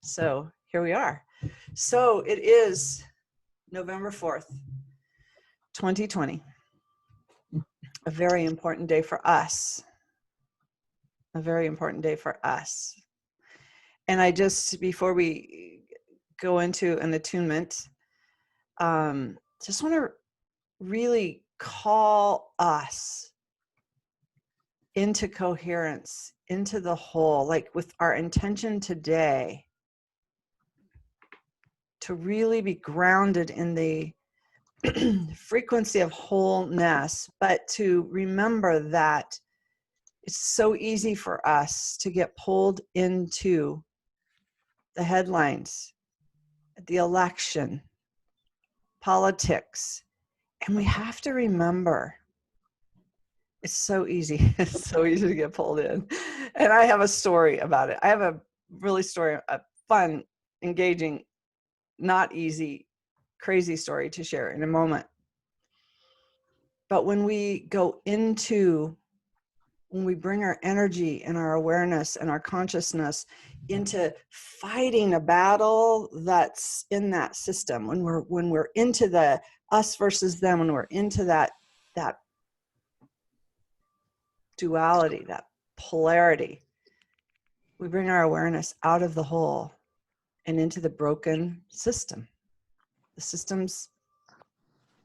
So here we are. So it is November 4th, 2020. A very important day for us. A very important day for us. And I just, before we go into an attunement, just want to really call us into coherence, into the whole, like with our intention today to really be grounded in the frequency of wholeness, but to remember that it's so easy for us to get pulled into the headlines, the election, politics, and we have to remember it's so easy. It's so easy to get pulled in. And I have a story about it. I have a fun, engaging, not easy, crazy story to share in a moment. But when we bring our energy and our awareness and our consciousness into fighting a battle that's in that system, when we're into the us versus them, when we're into that duality, that polarity, we bring our awareness out of the whole and into the broken system. The system's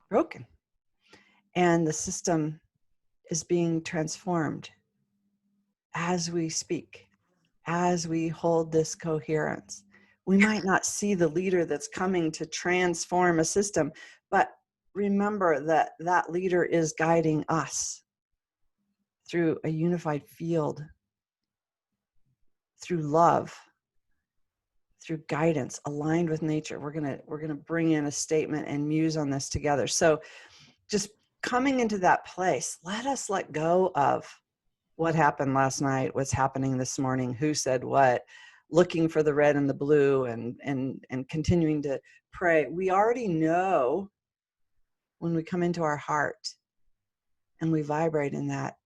broken, and the system is being transformed as we speak, as we hold this coherence. We might not see the leader that's coming to transform a system, but remember that that leader is guiding us through a unified field, through love, through guidance, aligned with nature. We're gonna bring in a statement and muse on this together. So just coming into that place, let us let go of what happened last night, what's happening this morning, who said what, looking for the red and the blue, and continuing to pray. We already know when we come into our heart and we vibrate in that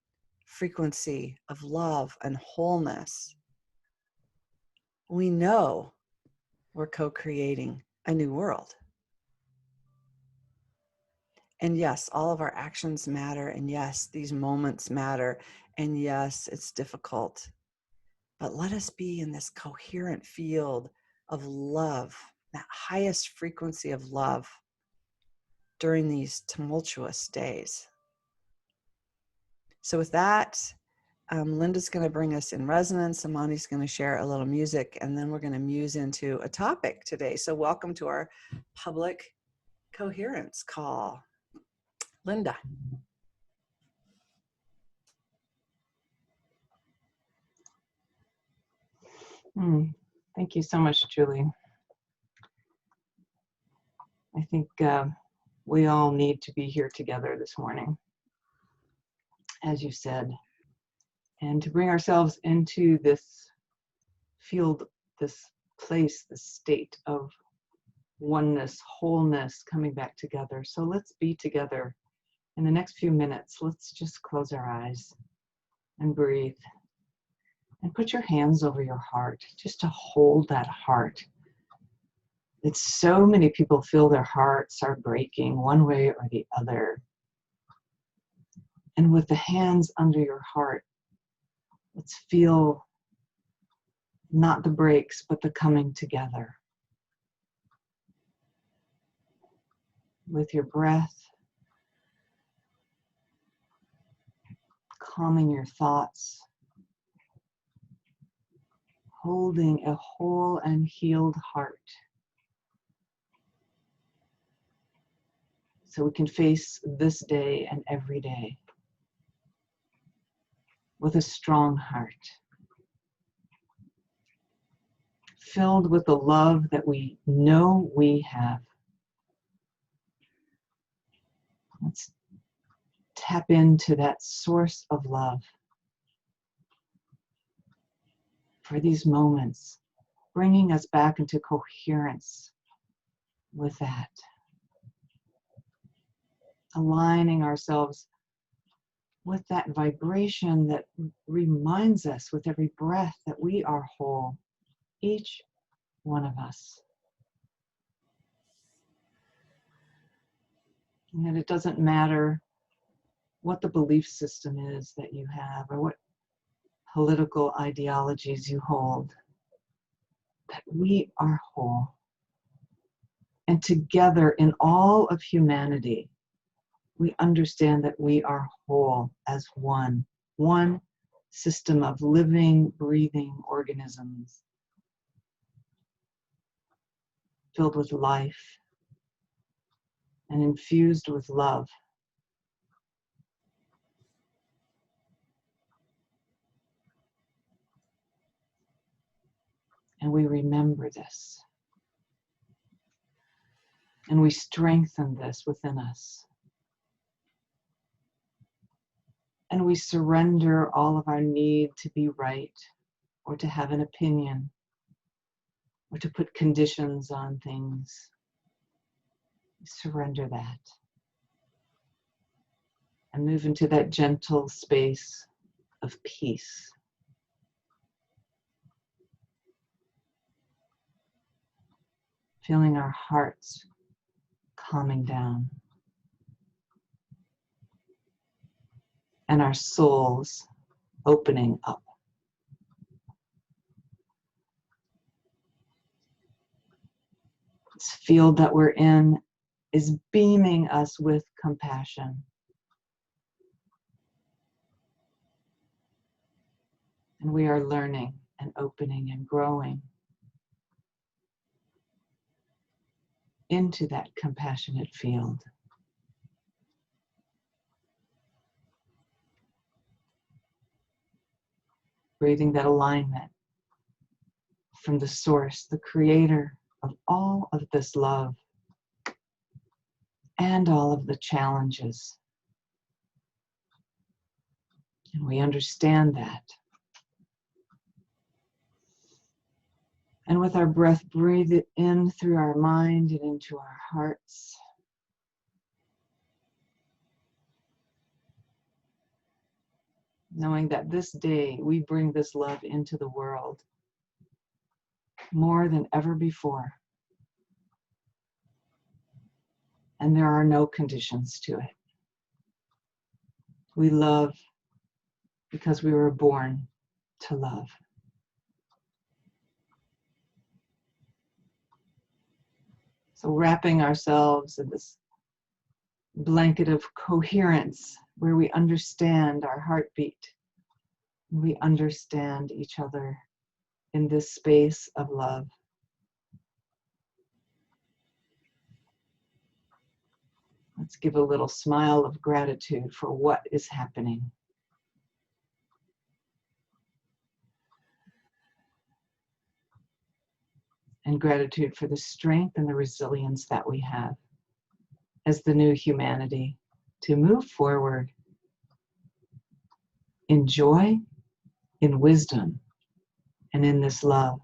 frequency of love and wholeness, we know we're co-creating a new world. And yes, all of our actions matter. And yes, these moments matter. And yes, it's difficult. But let us be in this coherent field of love, that highest frequency of love during these tumultuous days. So with that, Linda's going to bring us in resonance. Amani's going to share a little music, and then we're going to muse into a topic today. So welcome to our public coherence call. Linda. Thank you so much, Julie. I think we all need to be here together this morning, as you said, and to bring ourselves into this field, this place, this state of oneness, wholeness, coming back together. So let's be together in the next few minutes. Let's just close our eyes and breathe. And put your hands over your heart, just to hold that heart. It's so many people feel their hearts are breaking one way or the other. And with the hands under your heart, let's feel not the breaks, but the coming together. With your breath, calming your thoughts, holding a whole and healed heart. So we can face this day and every day with a strong heart, filled with the love that we know we have. Let's tap into that source of love for these moments, bringing us back into coherence with that. Aligning ourselves with that vibration that reminds us with every breath that we are whole. Each one of us. And it doesn't matter what the belief system is that you have or what political ideologies you hold, that we are whole. And together in all of humanity, we understand that we are whole as one system of living, breathing organisms filled with life and infused with love. And we remember this. And we strengthen this within us. And we surrender all of our need to be right or to have an opinion or to put conditions on things. We surrender that and move into that gentle space of peace. Feeling our hearts calming down and our souls opening up. This field that we're in is beaming us with compassion. And we are learning and opening and growing into that compassionate field. Breathing that alignment from the source, the creator of all of this love and all of the challenges. And we understand that. And with our breath, breathe it in through our mind and into our hearts. Knowing that this day we bring this love into the world more than ever before. And there are no conditions to it. We love because we were born to love. So wrapping ourselves in this blanket of coherence where we understand our heartbeat, we understand each other in this space of love. Let's give a little smile of gratitude for what is happening. And gratitude for the strength and the resilience that we have as the new humanity to move forward in joy, in wisdom, and in this love.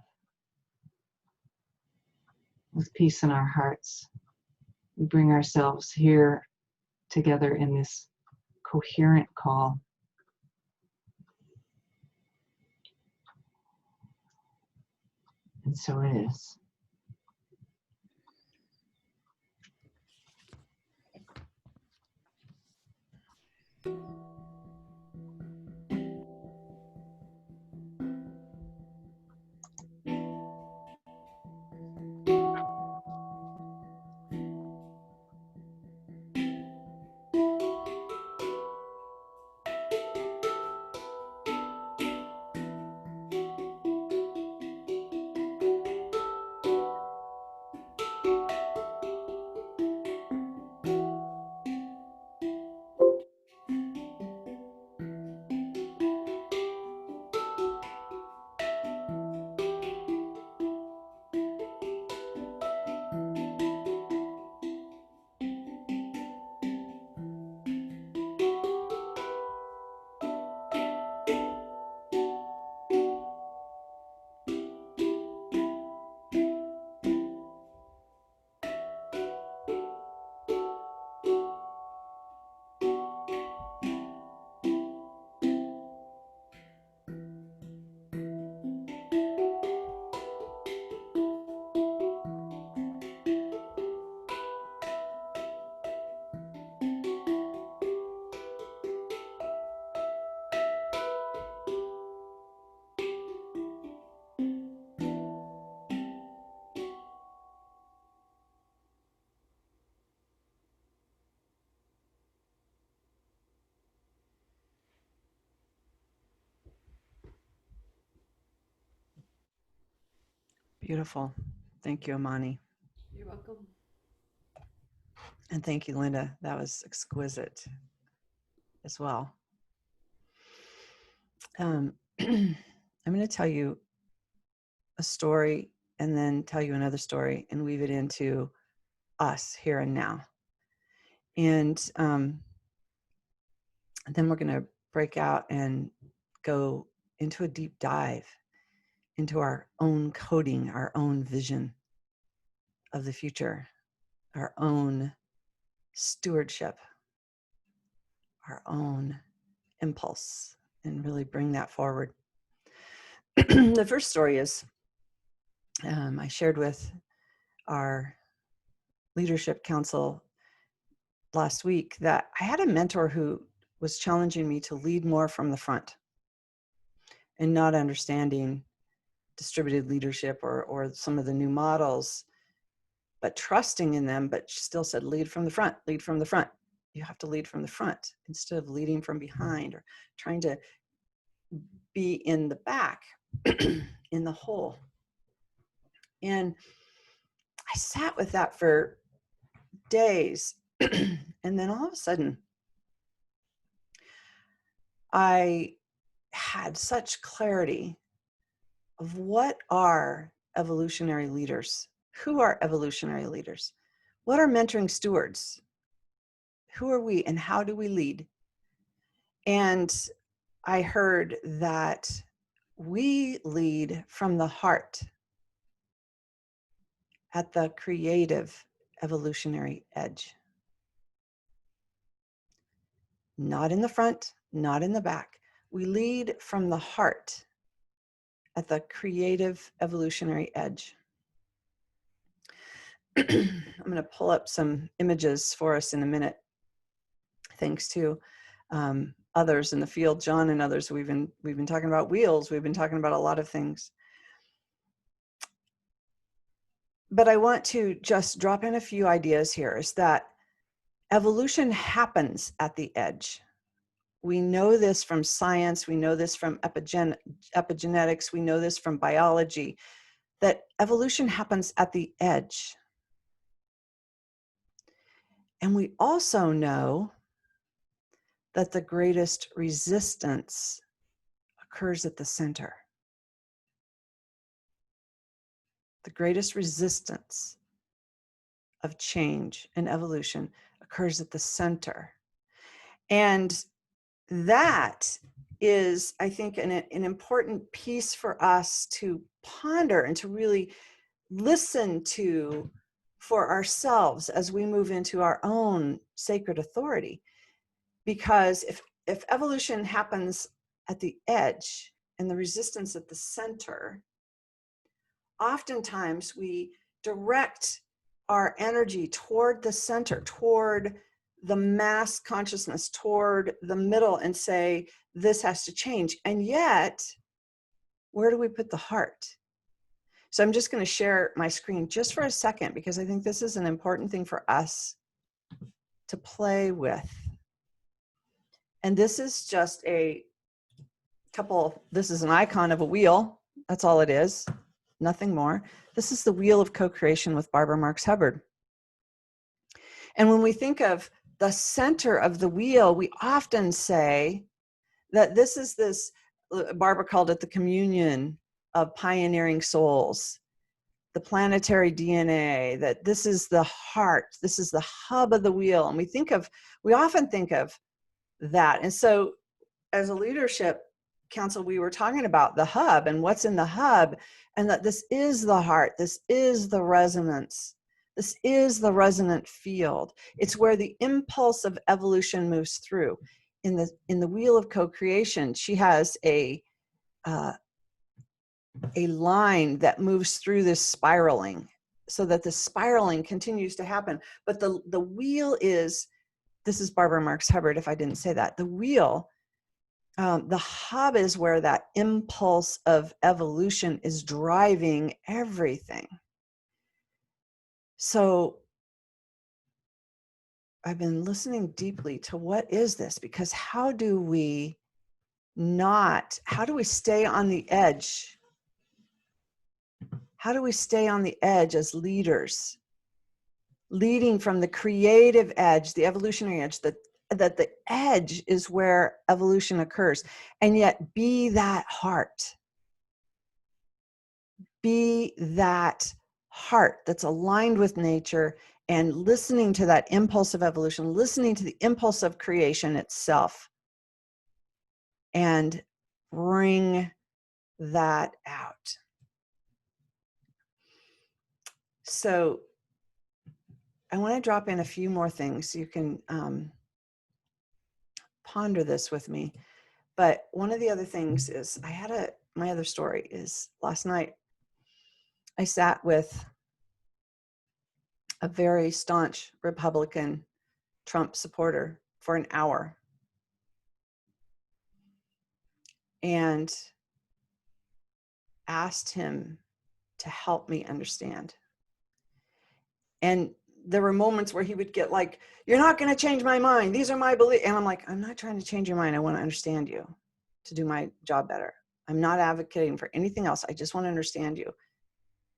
With peace in our hearts, we bring ourselves here together in this coherent call. And so it is. Beautiful. Thank you, Amani. You're welcome. And thank you, Linda. That was exquisite as well. I'm going to tell you a story and then tell you another story and weave it into us here and now. And then we're going to break out and go into a deep dive into our own coding, our own vision of the future, our own stewardship, our own impulse, and really bring that forward. The first story is I shared with our leadership council last week that I had a mentor who was challenging me to lead more from the front and not understanding distributed leadership or some of the new models, but trusting in them, but she still said, lead from the front, lead from the front. You have to lead from the front instead of leading from behind or trying to be in the back, in the hole. And I sat with that for days. And then all of a sudden, I had such clarity of what are evolutionary leaders? Who are evolutionary leaders? What are mentoring stewards? Who are we and how do we lead? And I heard that we lead from the heart at the creative evolutionary edge. Not in the front, not in the back. We lead from the heart at the creative evolutionary edge. I'm going to pull up some images for us in a minute. Thanks to others in the field, John and others. We've been talking about wheels. We've been talking about a lot of things. But I want to just drop in a few ideas here. Is that evolution happens at the edge. We know this from science. We know this from epigenetics. We know this from biology, that evolution happens at the edge. And we also know that the greatest resistance occurs at the center. The greatest resistance of change and evolution occurs at the center. And that is, I think, an important piece for us to ponder and to really listen to for ourselves as we move into our own sacred authority. Because if evolution happens at the edge and the resistance at the center, oftentimes we direct our energy toward the center, toward the mass consciousness, toward the middle, and say, this has to change. And yet, where do we put the heart? So I'm just going to share my screen just for a second, because I think this is an important thing for us to play with. And this is just a couple, this is an icon of a wheel. That's all it is, nothing more. This is the wheel of co-creation with Barbara Marx Hubbard. And when we think of the center of the wheel, we often say that this is this, Barbara called it the communion of pioneering souls, the planetary DNA, that this is the heart, this is the hub of the wheel. And we often think of that. And so as a leadership council, we were talking about the hub and what's in the hub, and that this is the heart, this is the resonance, this is the resonant field. It's where the impulse of evolution moves through. In the wheel of co-creation, she has a line that moves through this spiraling, so that the spiraling continues to happen. But the wheel is, this is Barbara Marx Hubbard, if I didn't say that. The wheel, the hub is where that impulse of evolution is driving everything. So I've been listening deeply to what is this, because how do we stay on the edge How do we stay on the edge as leaders, leading from the creative edge, the evolutionary edge, that the edge is where evolution occurs, and yet be that heart. Be that heart that's aligned with nature and listening to that impulse of evolution, listening to the impulse of creation itself, and bring that out. So I want to drop in a few more things. You can ponder this with me. But one of the other things is my other story is last night I sat with a very staunch Republican Trump supporter for an hour. And asked him to help me understand. And there were moments where he would get like, you're not going to change my mind. These are my beliefs. And I'm like, I'm not trying to change your mind. I want to understand you to do my job better. I'm not advocating for anything else. I just want to understand you.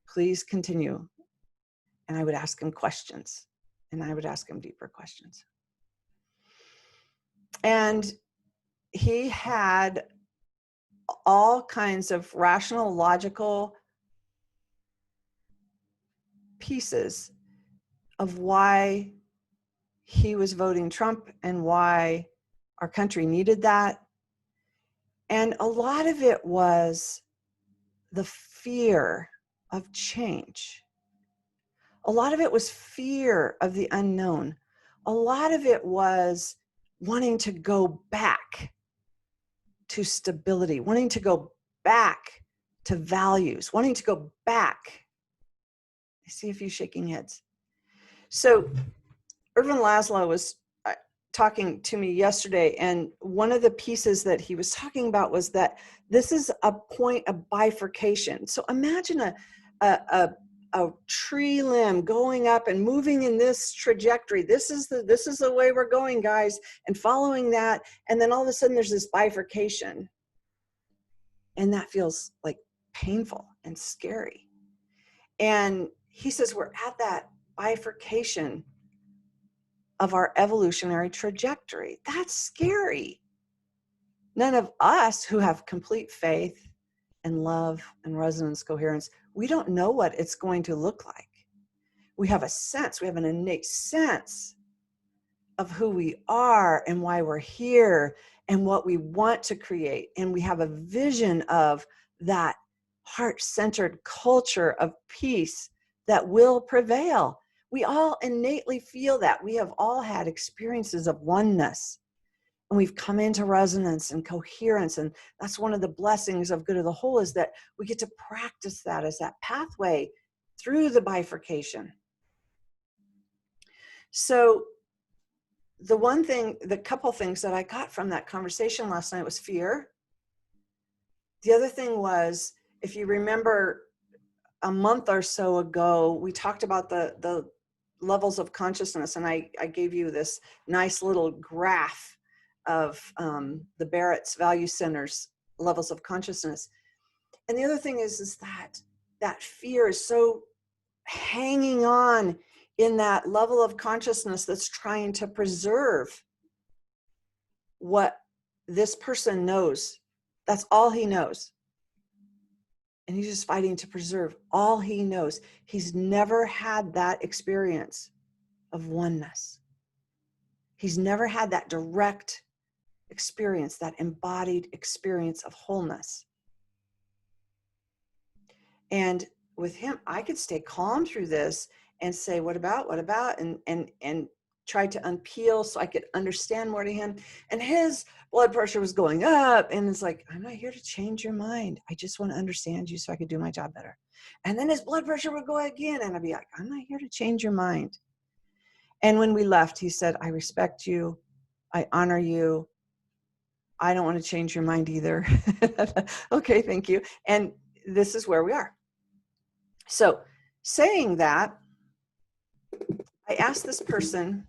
Please continue. And I would ask him questions, and I would ask him deeper questions. And he had all kinds of rational, logical pieces of why he was voting Trump and why our country needed that. And a lot of it was the fear of change. A lot of it was fear of the unknown. A lot of it was wanting to go back to stability, wanting to go back to values, wanting to go back. I see a few shaking heads. So Ervin Laszlo was talking to me yesterday, and one of the pieces that he was talking about was that this is a point of bifurcation. So imagine a tree limb going up and moving in this trajectory. This is the way we're going, guys, and following that. And then all of a sudden there's this bifurcation, and that feels like painful and scary. And he says we're at that bifurcation of our evolutionary trajectory. That's scary. None of us who have complete faith and love and resonance coherence, we don't know what it's going to look like. We have a sense, we have an innate sense of who we are and why we're here and what we want to create. And we have a vision of that heart-centered culture of peace that will prevail. We all innately feel that. We have all had experiences of oneness, and we've come into resonance and coherence. And that's one of the blessings of Good of the Whole, is that we get to practice that as that pathway through the bifurcation. So the couple things that I got from that conversation last night was fear. The other thing was, if you remember a month or so ago, we talked about the levels of consciousness, and I gave you this nice little graph of the Barrett's Value Center's levels of consciousness. And the other thing is that fear is so hanging on in that level of consciousness that's trying to preserve what this person knows. That's all he knows. And he's just fighting to preserve all he knows. He's never had that experience of oneness. He's never had that direct experience, that embodied experience of wholeness. And with him, I could stay calm through this and say, what about, and try to unpeel so I could understand more to him. And his blood pressure was going up, and it's like, I'm not here to change your mind. I just want to understand you so I could do my job better. And then his blood pressure would go again, and I'd be like, I'm not here to change your mind. And when we left, he said, I respect you. I honor you. I don't want to change your mind either. Okay, thank you. And this is where we are. So saying that, I asked this person,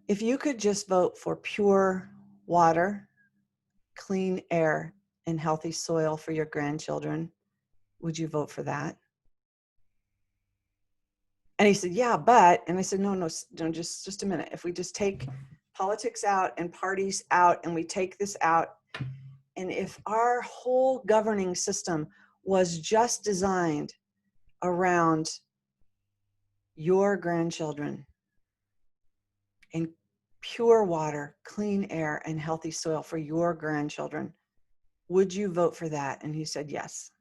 if you could just vote for pure water, clean air, and healthy soil for your grandchildren. Would you vote for that? And he said, yeah, but, and I said, no, just a minute. If we just take politics out and parties out and we take this out, and if our whole governing system was just designed around your grandchildren and pure water, clean air, and healthy soil for your grandchildren, would you vote for that? And he said, yes.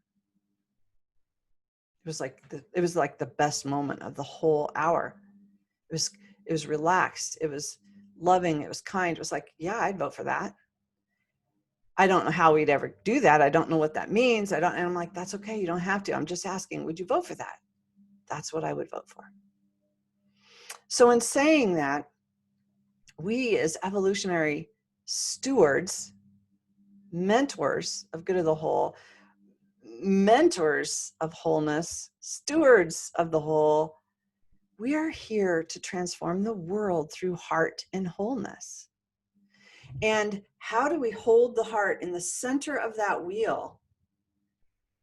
It was like the best moment of the whole hour. It was relaxed. It was loving. It was kind. It was like, yeah, I'd vote for that. I don't know how we'd ever do that. I don't know what that means. And I'm like, that's okay. You don't have to. I'm just asking, would you vote for that? That's what I would vote for. So in saying that, we as evolutionary stewards, mentors of good of the whole, mentors of wholeness, stewards of the whole, we are here to transform the world through heart and wholeness. And how do we hold the heart in the center of that wheel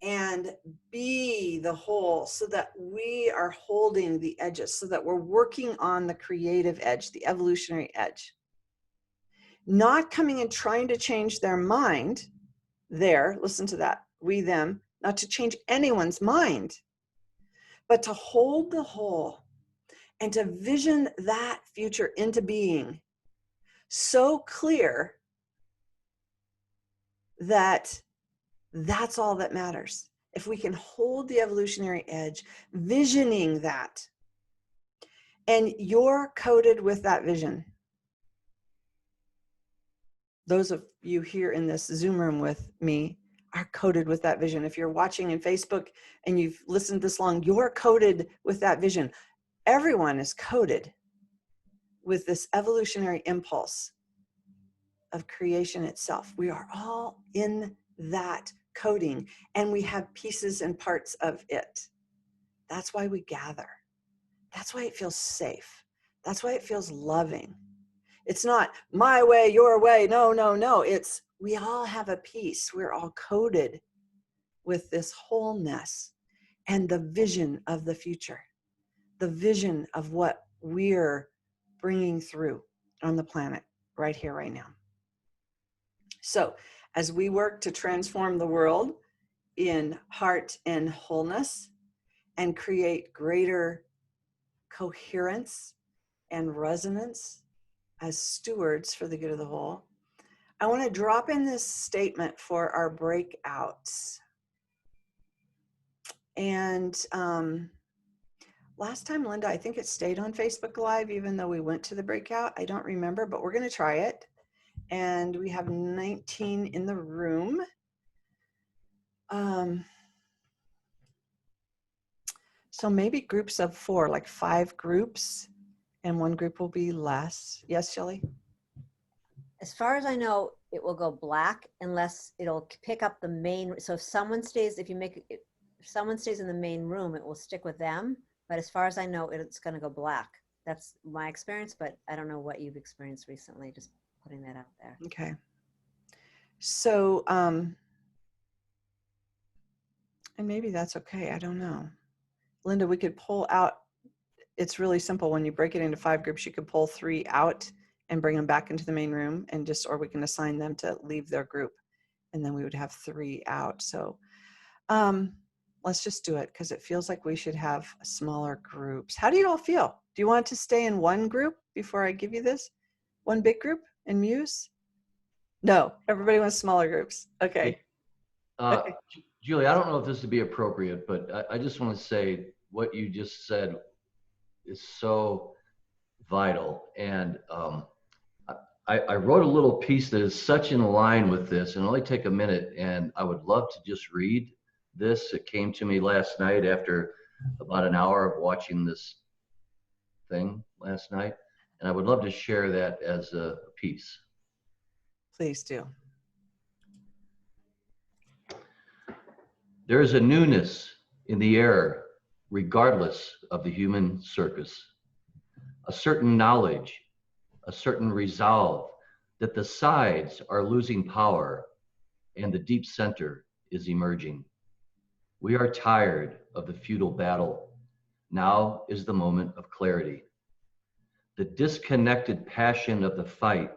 and be the whole, so that we are holding the edges, so that we're working on the creative edge, the evolutionary edge? Not coming and trying to change their mind there, listen to that, we, them, not to change anyone's mind, but to hold the whole and to vision that future into being so clear that that's all that matters. If we can hold the evolutionary edge, visioning that, and you're coded with that vision. Those of you here in this Zoom room with me are coded with that vision. If you're watching in Facebook and you've listened this long, you're coded with that vision. Everyone is coded with this evolutionary impulse of creation itself. We are all in that coding, and we have pieces and parts of it. That's why we gather. That's why it feels safe. That's why it feels loving. It's not my way, your way. No, no, no. It's we all have a piece. We're all coded with this wholeness and the vision of the future, the vision of what we're bringing through on the planet right here, right now. So as we work to transform the world in heart and wholeness and create greater coherence and resonance as stewards for the good of the whole, I want to drop in this statement for our breakouts. And last time, Linda, I think it stayed on Facebook Live, even though we went to the breakout. I don't remember, but we're going to try it. And we have 19 in the room. So maybe groups of 4, like 5 groups, and one group will be less. Yes, Shelley? As far as I know, it will go black unless it'll pick up the main. So if someone stays, if someone stays in the main room, it will stick with them. But as far as I know, it's going to go black. That's my experience, but I don't know what you've experienced recently. Just putting that out there. Okay. So, and maybe that's okay. I don't know. Linda, we could pull out. It's really simple. When you break it into 5 groups, you could pull 3 out and bring them back into the main room, and or we can assign them to leave their group, and then we would have 3 out. So let's just do it, because it feels like we should have smaller groups. How do you all feel? Do you want to stay in one group before I give you this? One big group and Muse? No, everybody wants smaller groups. Okay. Okay. Julie, I don't know if this would be appropriate, but I just want to say what you just said is so vital. And I wrote a little piece that is such in line with this, and it'll only take a minute, and I would love to just read this. It came to me last night after about an hour of watching this thing last night, and I would love to share that as a piece. Please do. There is a newness in the air, regardless of the human circus. A certain knowledge, a certain resolve that the sides are losing power, and the deep center is emerging. We are tired of the futile battle. Now is the moment of clarity. The disconnected passion of the fight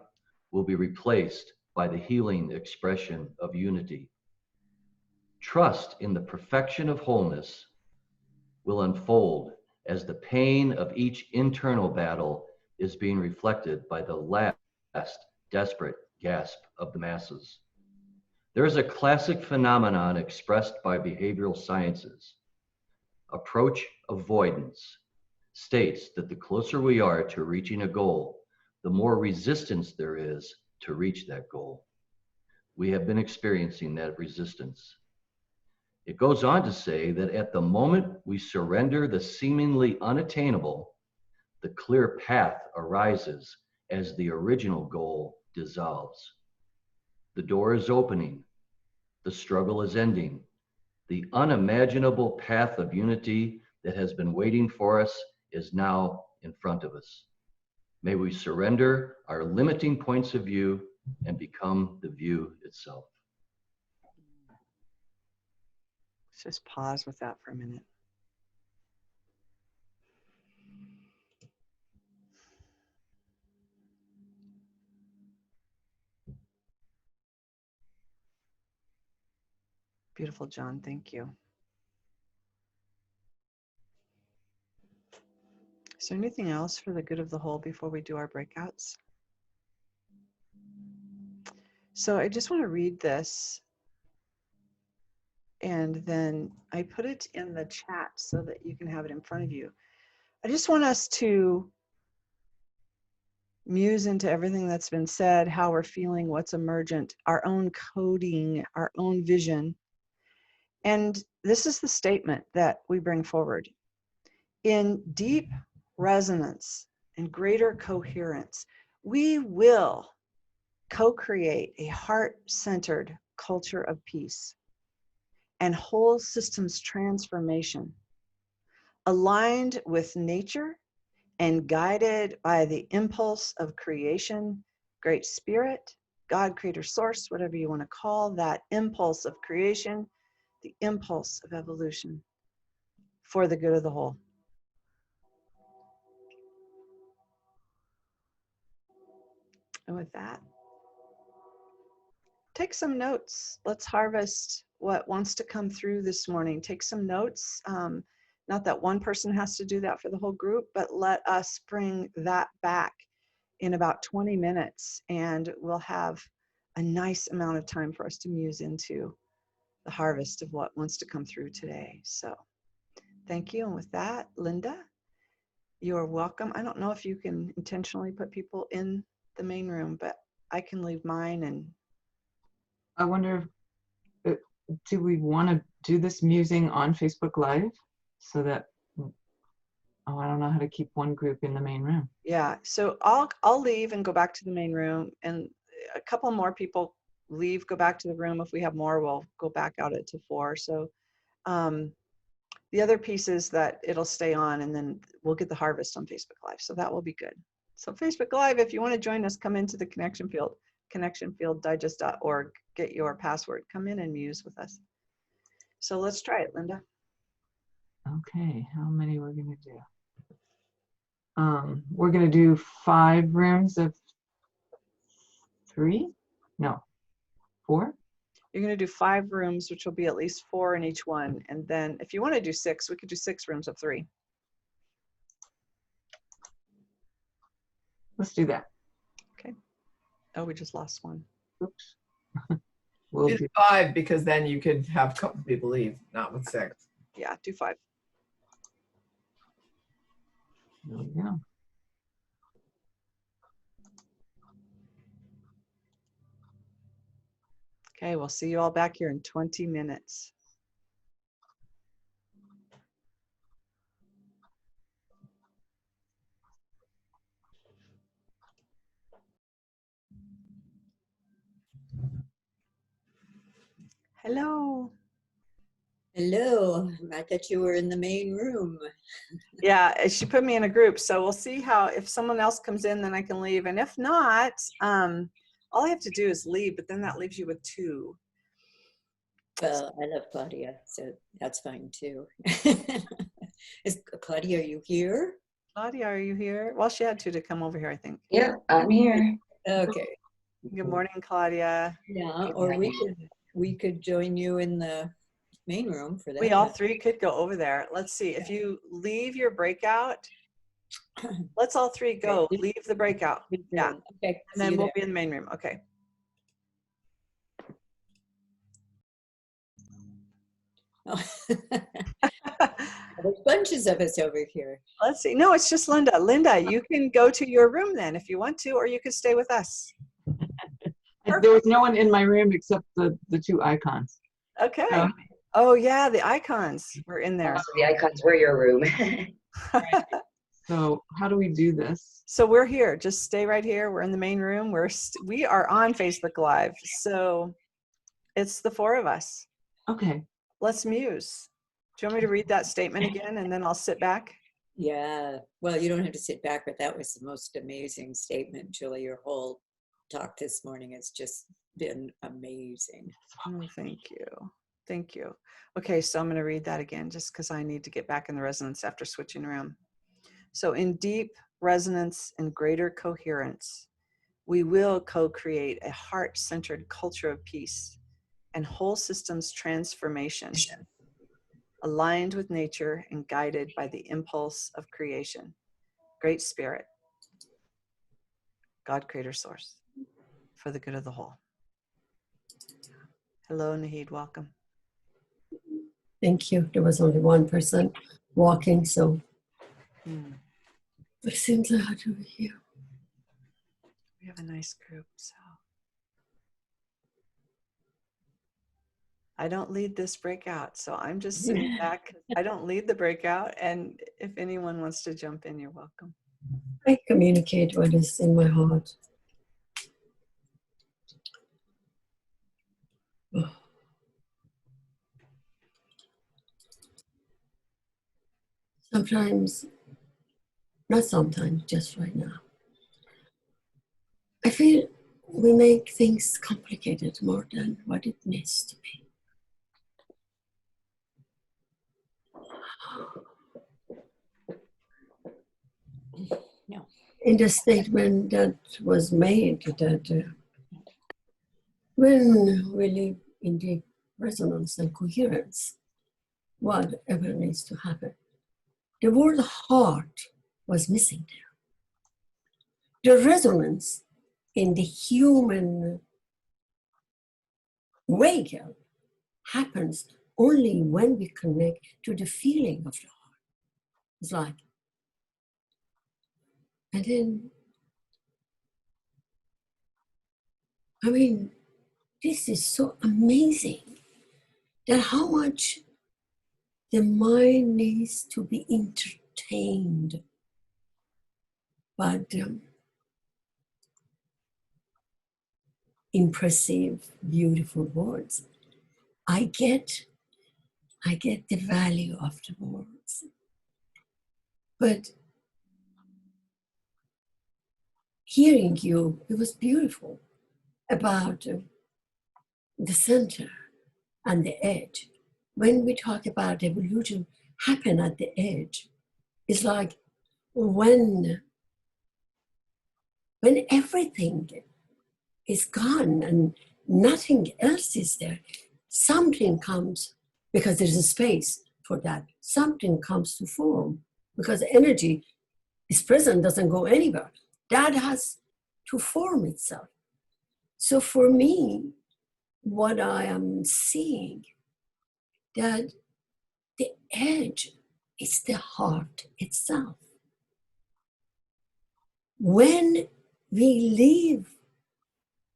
will be replaced by the healing expression of unity. Trust in the perfection of wholeness will unfold as the pain of each internal battle is being reflected by the last desperate gasp of the masses. There is a classic phenomenon expressed by behavioral sciences. Approach avoidance states that the closer we are to reaching a goal, the more resistance there is to reach that goal. We have been experiencing that resistance. It goes on to say that at the moment we surrender the seemingly unattainable, the clear path arises as the original goal dissolves. The door is opening. The struggle is ending. The unimaginable path of unity that has been waiting for us is now in front of us. May we surrender our limiting points of view and become the view itself. Let's just pause with that for a minute. Beautiful, John. Thank you. Is there anything else for the good of the whole before we do our breakouts? So I just want to read this, and then I put it in the chat so that you can have it in front of you. I just want us to muse into everything that's been said, how we're feeling, what's emergent, our own coding, our own vision. And this is the statement that we bring forward. In deep resonance and greater coherence, we will co-create a heart-centered culture of peace and whole systems transformation, aligned with nature and guided by the impulse of creation, Great Spirit, God, Creator, Source, whatever you want to call that impulse of creation, the impulse of evolution for the good of the whole. And with that, take some notes. Let's harvest what wants to come through this morning. Take some notes. Not that one person has to do that for the whole group, but let us bring that back in about 20 minutes, and we'll have a nice amount of time for us to muse into the harvest of what wants to come through today. So thank you. And with that, Linda, you are welcome. I don't know if you can intentionally put people in the main room, but I can leave mine. And I wonder if, do we want to do this musing on Facebook Live so that, I don't know how to keep one group in the main room. yeah, so I'll leave and go back to the main room, and a couple more people leave, go back to the room. If we have more, we'll go back out at to 4. So the other piece is that it'll stay on, and then we'll get the harvest on Facebook Live. So that will be good. So Facebook Live, if you want to join us, come into the connection field, connectionfielddigest.org, get your password, come in and muse with us. So let's try it, Linda. Okay, how many we're going to do? We're going to do 5 rooms of 3? No, 4? You're going to do 5 rooms, which will be at least 4 in each one. And then if you want to do 6, we could do 6 rooms of 3. Let's do that. Okay. Oh, we just lost one. Oops. We'll Do do 5 because then you could have a couple people leave, not with 6. Yeah, do 5. There we go. Okay, we'll see you all back here in 20 minutes. Hello. Hello, I thought you were in the main room. Yeah, she put me in a group, so we'll see how, if someone else comes in, then I can leave. And if not, all I have to do is leave, but then that leaves you with 2. Well, I love Claudia, so that's fine too. Is Claudia, are you here? Claudia, are you here? Well, she had to come over here, I think. Yeah, I'm here. Okay. Good morning, Claudia. Yeah, or we could join you in the main room for that. We all three could go over there. Let's see. If you leave your breakout, let's all three go. Leave the breakout. Yeah. Okay. And then we'll be in the main room. Okay. There's bunches of us over here. Let's see. No, it's just Linda. Linda, you can go to your room then if you want to, or you could stay with us. There was no one in my room except the two icons. Okay. Yeah. Oh yeah, the icons were in there. So the icons were your room. So how do we do this? So we're here. Just stay right here. We're in the main room. We are on Facebook Live. So it's the four of us. Okay. Let's muse. Do you want me to read that statement again and then I'll sit back? Yeah. Well, you don't have to sit back, but that was the most amazing statement, Julie. Your whole talk this morning has just been amazing. Oh, thank you. Thank you. Okay, so I'm going to read that again just because I need to get back in the resonance after switching around. So in deep resonance and greater coherence, we will co-create a heart-centered culture of peace and whole systems transformation, aligned with nature and guided by the impulse of creation. Great Spirit, God, Creator, Source, for the good of the whole. Hello, Nahid, welcome. Thank you. There was only one person walking, so it seems like I had to be here. We have a nice group, so. I don't lead this breakout, so I'm just sitting back. I don't lead the breakout, and if anyone wants to jump in, you're welcome. I communicate what is in my heart. Sometimes, not sometimes, just right now. I feel we make things complicated more than what it needs to be. No. In the statement that was made that when we live in deep resonance and coherence, whatever needs to happen, the word heart was missing there. The resonance in the human vehicle happens only when we connect to the feeling of the heart. It's like, and then, I mean, this is so amazing that how much the mind needs to be entertained by the impressive, beautiful words. I get the value of the words. But hearing you, it was beautiful about the center and the edge. When we talk about evolution happen at the edge, it's like when everything is gone and nothing else is there, something comes because there's a space for that. Something comes to form because energy is present, doesn't go anywhere. That has to form itself. So for me, what I am seeing, that the edge is the heart itself. When we live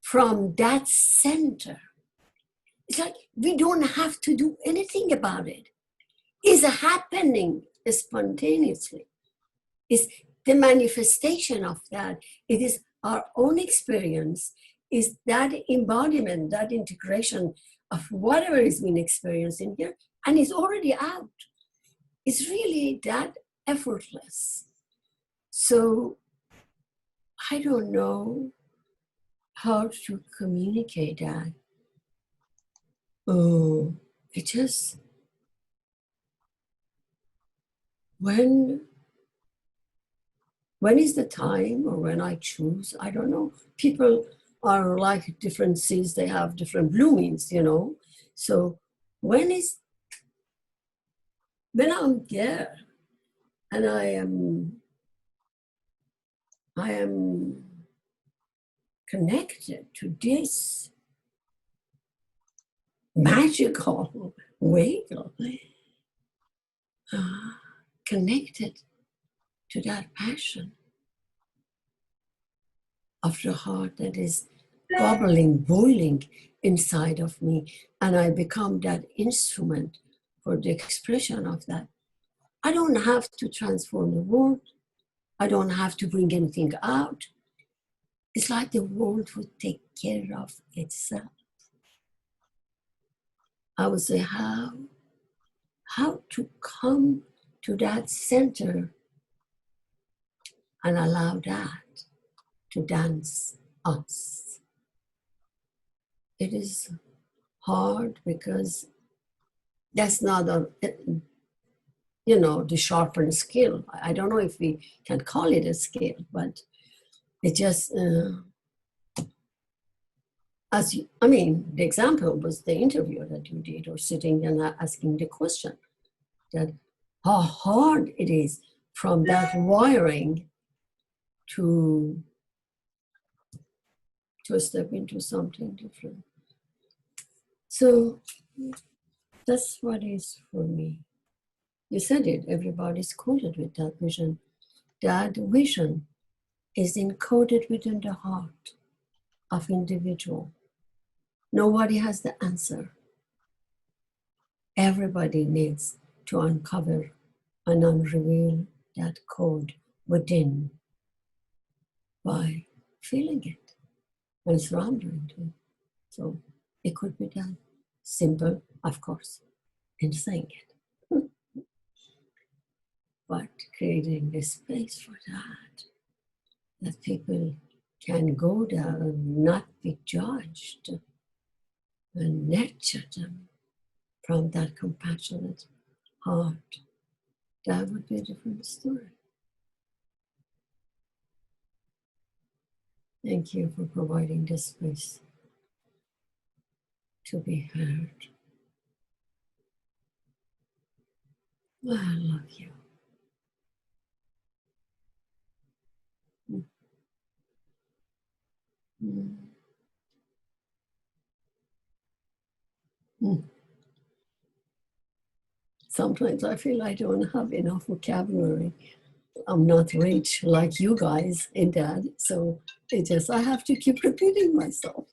from that center, it's like we don't have to do anything about it. It's happening spontaneously. It's the manifestation of that. It is our own experience, is that embodiment, that integration of whatever is being experienced in here, and it's already out. It's really that effortless. So I don't know how to communicate that. oh, it just, when is the time, or when I choose, I don't know. People are like different seeds, they have different bloomings, you know. So when I'm there and I am connected to this magical whale, connected to that passion of the heart that is bubbling, boiling inside of me, and I become that instrument for the expression of that. I don't have to transform the world. I don't have to bring anything out. It's like the world would take care of itself. I would say how to come to that center and allow that to dance us. It is hard because that's not the sharpened skill. I don't know if we can call it a skill, but it just, the example was the interview that you did, or sitting and asking the question, that how hard it is from that wiring to step into something different. So that's what is for me. You said it, everybody's coded with that vision. That vision is encoded within the heart of individual. Nobody has the answer. Everybody needs to uncover and unreveal that code within by feeling it and surrendering to it. So it could be done. Simple, of course, in saying it. But creating the space for that people can go there and not be judged, and nurture them from that compassionate heart, that would be a different story. Thank you for providing this space to be heard. I love you. Mm. Mm. Sometimes I feel I don't have enough vocabulary. I'm not rich like you guys in that, so I have to keep repeating myself.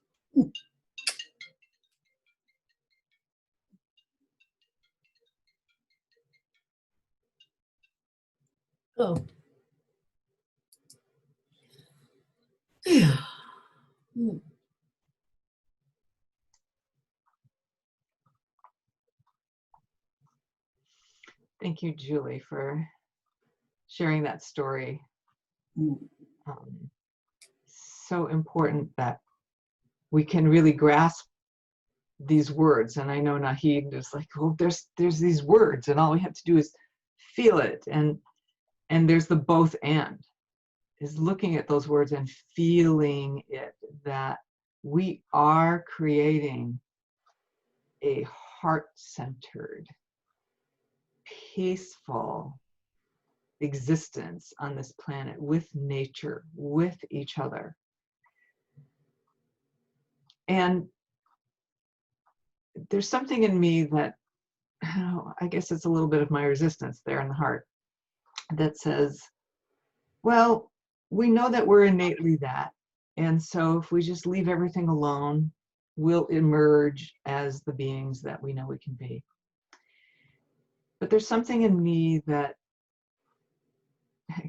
Oh. Yeah. Mm. Thank you, Julie, for sharing that story. Mm. So important that we can really grasp these words. And I know Naheed is like, well, there's these words, and all we have to do is feel it. And there's the both and, is looking at those words and feeling it, that we are creating a heart-centered, peaceful existence on this planet with nature, with each other. And there's something in me that, I guess it's a little bit of my resistance there in the heart, that says, well, we know that we're innately that. And so if we just leave everything alone, we'll emerge as the beings that we know we can be. But there's something in me that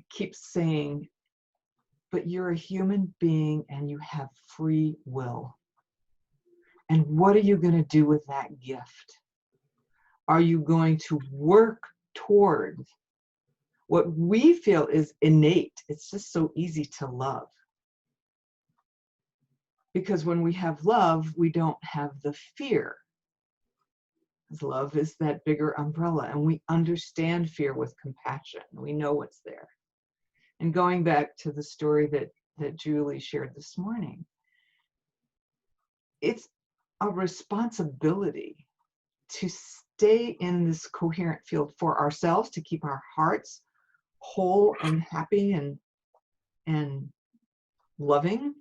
keeps saying, but you're a human being and you have free will. And what are you going to do with that gift? Are you going to work toward what we feel is innate? It's just so easy to love. Because when we have love, we don't have the fear Because love is that bigger umbrella, and we understand fear with compassion. We know what's there. And going back to the story that Julie shared this morning, it's a responsibility to stay in this coherent field for ourselves, to keep our hearts whole and happy and loving,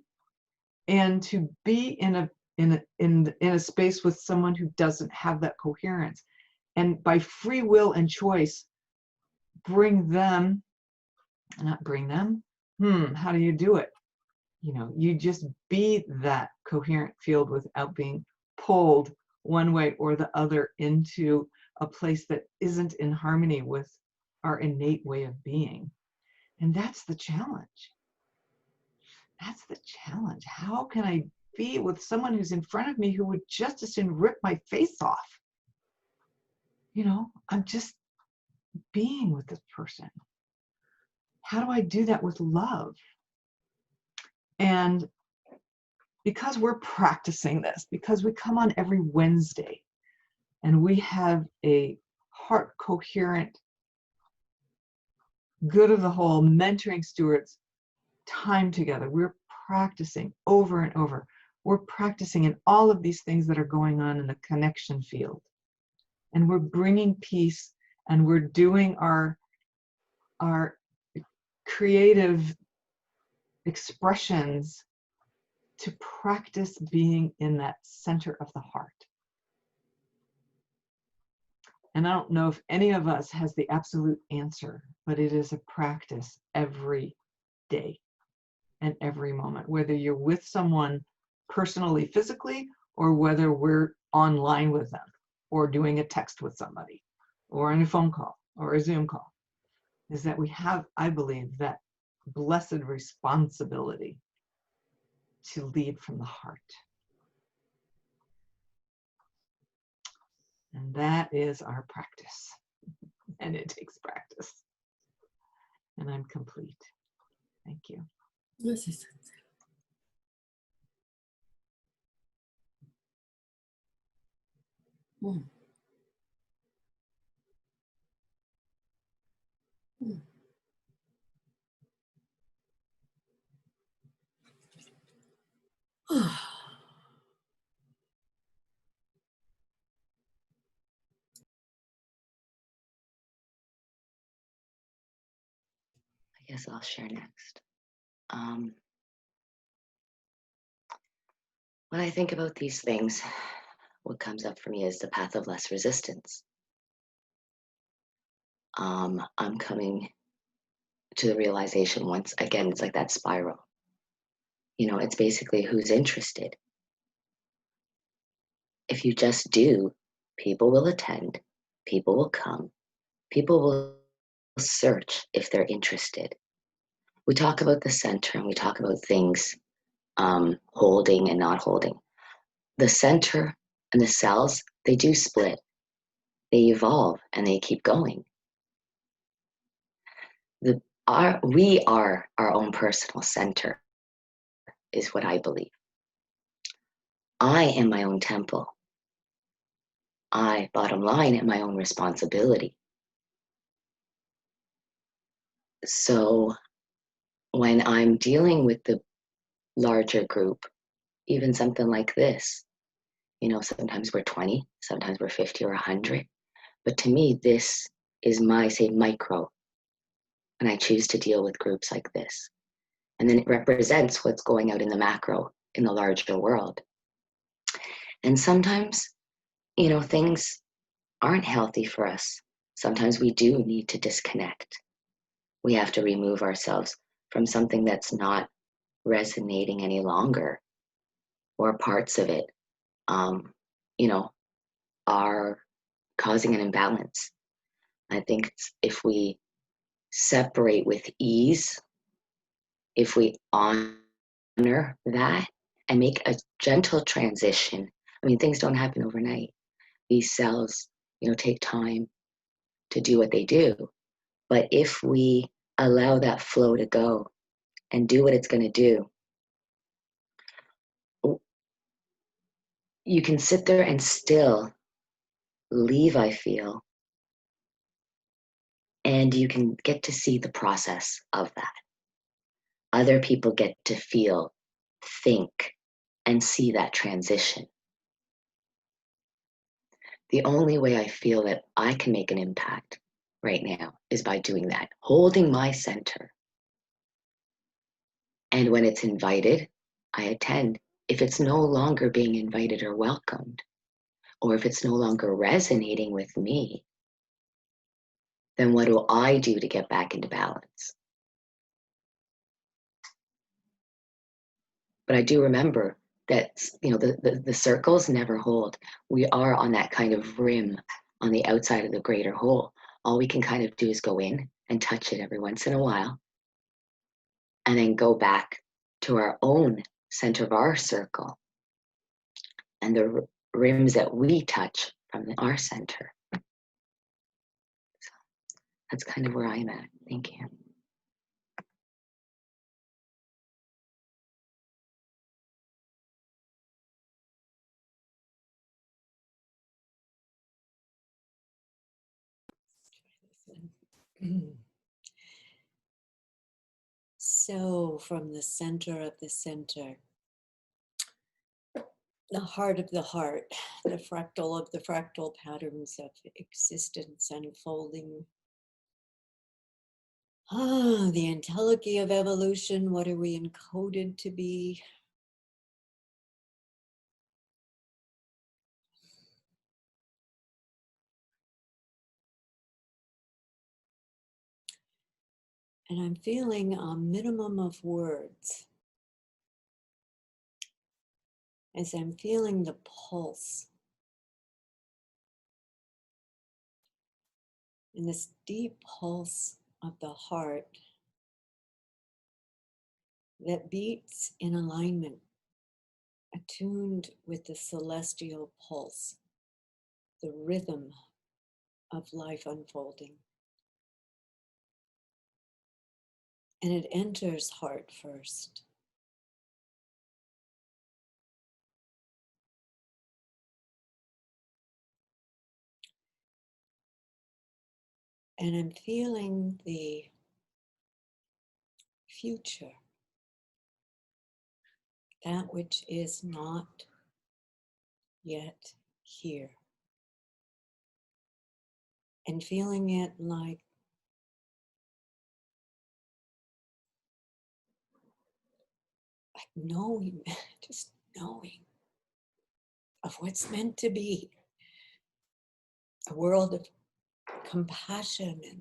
and to be in a space with someone who doesn't have that coherence, and by free will and choice bring them, not bring them, how do you do it? You know, you just be that coherent field without being pulled one way or the other into a place that isn't in harmony with our innate way of being. And that's the challenge. That's the challenge. How can I be with someone who's in front of me who would just as soon rip my face off? You know, I'm just being with this person. How do I do that with love? And because we're practicing this, because we come on every Wednesday and we have a heart coherent, good of the whole, mentoring stewards time together, we're practicing over and over. We're practicing in all of these things that are going on in the connection field. And we're bringing peace, and we're doing our creative expressions to practice being in that center of the heart. And I don't know if any of us has the absolute answer, but it is a practice every day and every moment, whether you're with someone personally, physically, or whether we're online with them, or doing a text with somebody, or in a phone call, or a Zoom call, is that we have, I believe, that blessed responsibility to lead from the heart. And that is our practice. And it takes practice. And I'm complete. Thank you. Yes, yes. Mm. Mm. I guess I'll share next. When I think about these things, what comes up for me is the path of less resistance. I'm coming to the realization once again, it's like that spiral. You know, it's basically who's interested. If you just do, people will attend, people will come, people will search if they're interested. We talk about the center and we talk about things holding and not holding. The center and the cells, they do split. They evolve and they keep going. We are our own personal center, is what I believe. I am my own temple. I, bottom line, am my own responsibility. So when I'm dealing with the larger group, even something like this, you know, sometimes we're 20, sometimes we're 50 or 100. But to me, this is my, say, micro. And I choose to deal with groups like this. And then it represents what's going out in the macro, in the larger world. And sometimes, you know, things aren't healthy for us. Sometimes we do need to disconnect. We have to remove ourselves from something that's not resonating any longer, or parts of it, you know, are causing an imbalance. I think if we separate with ease, if we honor that and make a gentle transition, I mean, things don't happen overnight. These cells, you know, take time to do what they do. But if we allow that flow to go and do what it's going to do, you can sit there and still leave, I feel, and you can get to see the process of that. Other people get to feel, think, and see that transition. The only way I feel that I can make an impact right now is by doing that, holding my center. And when it's invited, I attend. If it's no longer being invited or welcomed, or if it's no longer resonating with me, then what do I do to get back into balance? But I do remember that, you know, the circles never hold. We are on that kind of rim on the outside of the greater whole. All we can kind of do is go in and touch it every once in a while, and then go back to our own center of our circle and the rims that we touch from our center. So that's kind of where I'm at. Thank you. So from the center of the center, the heart of the heart, the fractal of the fractal patterns of existence unfolding. The entelechy of evolution, what are we encoded to be? And I'm feeling a minimum of words as I'm feeling the pulse. And this deep pulse of the heart that beats in alignment, attuned with the celestial pulse, the rhythm of life unfolding. And it enters heart first. And I'm feeling the future, that which is not yet here. And feeling it like knowing, just knowing of what's meant to be. A world of compassion and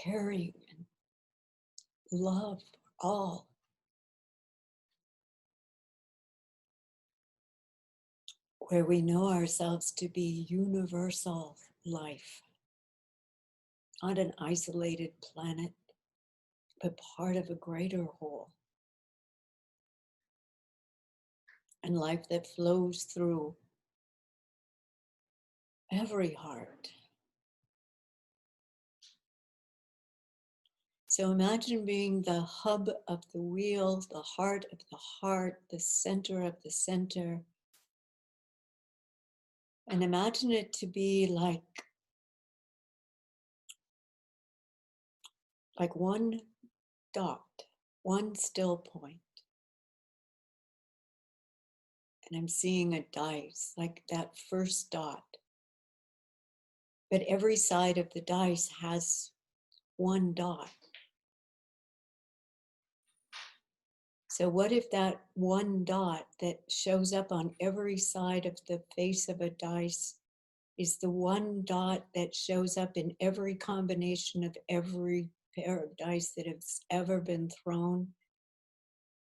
caring and love for all. Where we know ourselves to be universal life, not an isolated planet, but part of a greater whole. And life that flows through every heart. So imagine being the hub of the wheel, the heart of the heart, the center of the center. And imagine it to be like one dot, one still point. And I'm seeing a dice, like that first dot. But every side of the dice has one dot. So what if that one dot that shows up on every side of the face of a dice is the one dot that shows up in every combination of every pair of dice that has ever been thrown?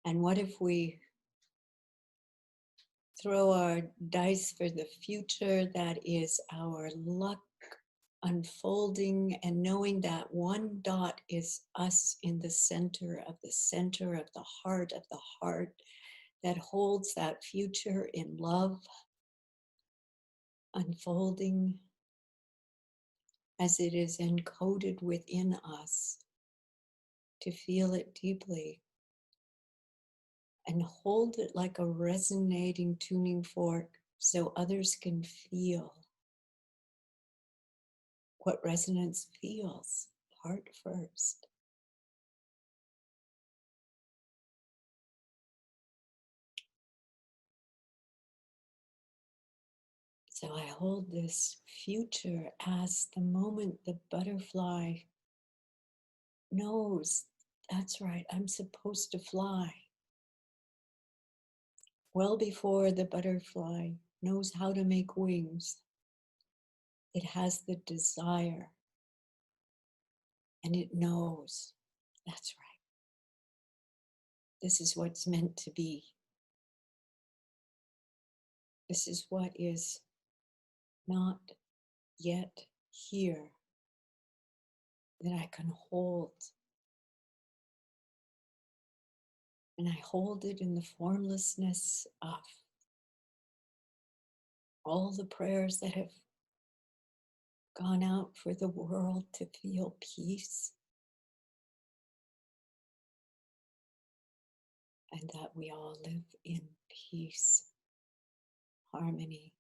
And what if we throw our dice for the future that is our luck unfolding, and knowing that one dot is us in the center of the heart that holds that future in love unfolding as it is encoded within us, to feel it deeply and hold it like a resonating tuning fork so others can feel what resonance feels, heart first. So I hold this future as the moment the butterfly knows, that's right, I'm supposed to fly. Well before the butterfly knows how to make wings, it has the desire and it knows, that's right. This is what's meant to be. This is what is not yet here that I can hold. And I hold it in the formlessness of all the prayers that have gone out for the world to feel peace. And that we all live in peace, harmony,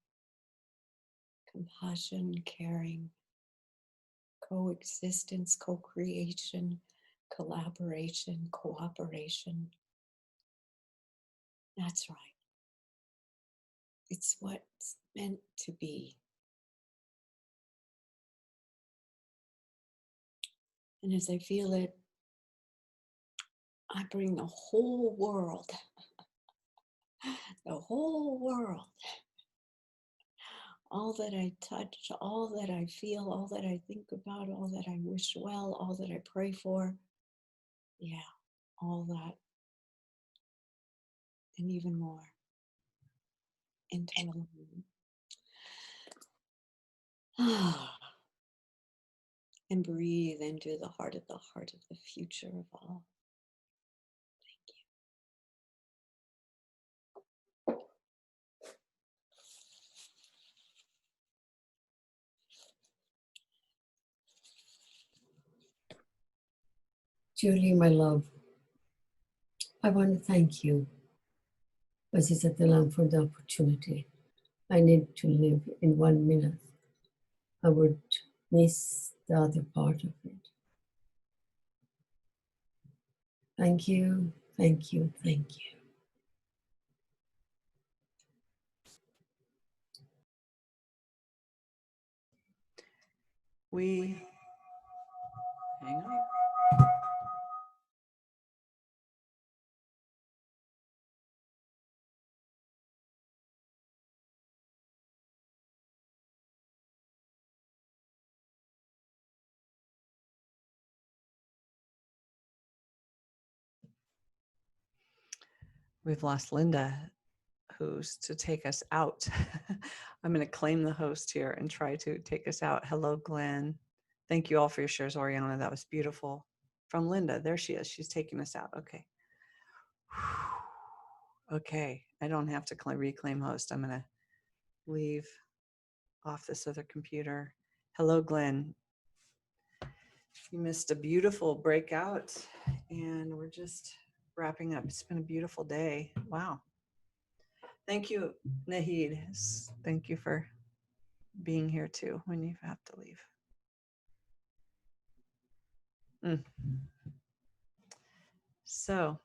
compassion, caring, coexistence, co-creation, collaboration, cooperation. That's right. It's what's meant to be. And as I feel it, I bring the whole world, all that I touch, all that I feel, all that I think about, all that I wish well, all that I pray for. Yeah, all that. And even more into and breathe into the heart of the future of all. Julie, my love, I want to thank you, Aziza Dilam, for the opportunity. I need to live in 1 minute. I would miss the other part of it. Thank you, thank you, thank you. Hang on. We've lost Linda, who's to take us out. I'm going to claim the host here and try to take us out. Hello, Glenn. Thank you all for your shares, Oriana. That was beautiful. From Linda, there she is. She's taking us out. Okay. Okay. I don't have to reclaim host. I'm going to leave off this other computer. Hello, Glenn. You missed a beautiful breakout, and we're just wrapping up. It's been a beautiful day. Wow. Thank you, Nahid. Thank you for being here too when you have to leave. So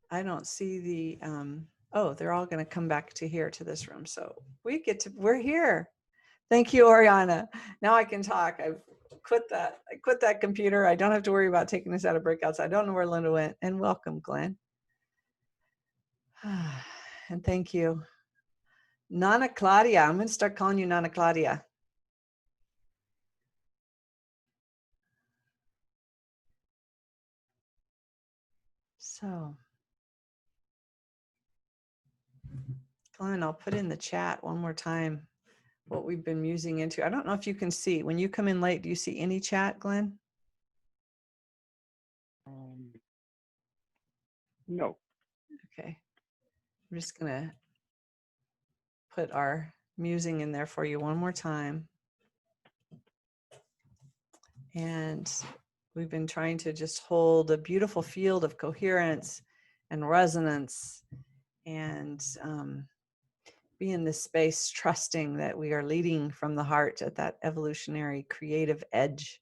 I don't see the, oh, they're all going to come back to here to this room. So we're here. Thank you, Oriana. Now I can talk. I quit that computer. I don't have to worry about taking us out of breakouts. I don't know where Linda went. And welcome, Glenn. And thank you. Nana Claudia. I'm going to start calling you Nana Claudia. So, Glenn, I'll put in the chat one more time what we've been musing into. I don't know if you can see. When you come in late, do you see any chat, Glenn? No. Okay. I'm just going to put our musing in there for you one more time. And we've been trying to just hold a beautiful field of coherence and resonance and be in this space, trusting that we are leading from the heart at that evolutionary creative edge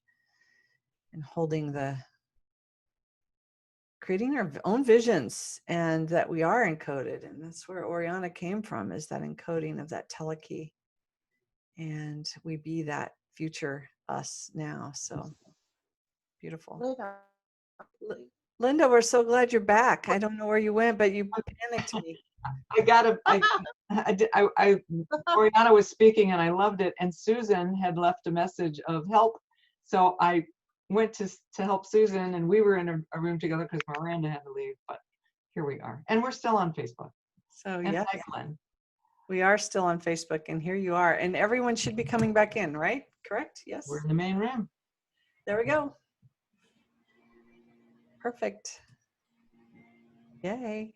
and creating our own visions, and that we are encoded. And that's where Oriana came from, is that encoding of that telekey. And we be that future us now. So beautiful. Linda, we're so glad you're back. I don't know where you went, but you panicked me. Oriana was speaking and I loved it. And Susan had left a message of help. So I went to help Susan, and we were in a room together because Miranda had to leave, but here we are. And we're still on Facebook. So And yeah, hi, Glenn. we are still on Facebook, and here you are. And everyone should be coming back in, right? Correct? Yes. We're in the main room. There we go. Perfect. Yay.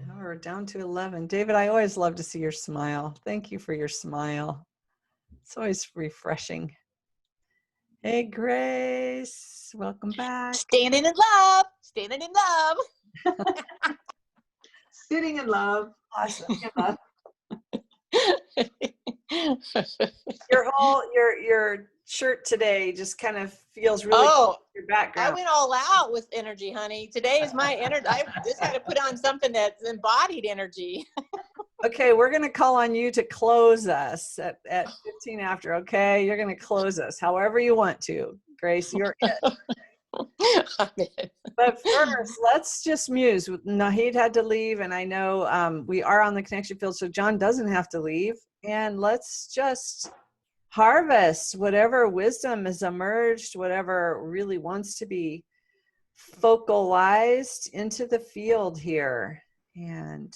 Now we're down to 11. David, I always love to see your smile. Thank you for your smile. It's always refreshing. Hey, Grace, welcome back. Standing in love, standing in love. Sitting in love. Awesome. Your shirt today just kind of feels really Oh, cool with your I background. went all out with energy, honey. Today is my energy. I just had to put on something that's embodied energy. Okay, we're going to call on you to close us at 15 after, okay? You're going to close us however you want to. Grace, you're it. But first, let's just muse. Nahid had to leave, and I know we are on the connection field, so John doesn't have to leave. And let's just harvest whatever wisdom has emerged, whatever really wants to be focalized into the field here. And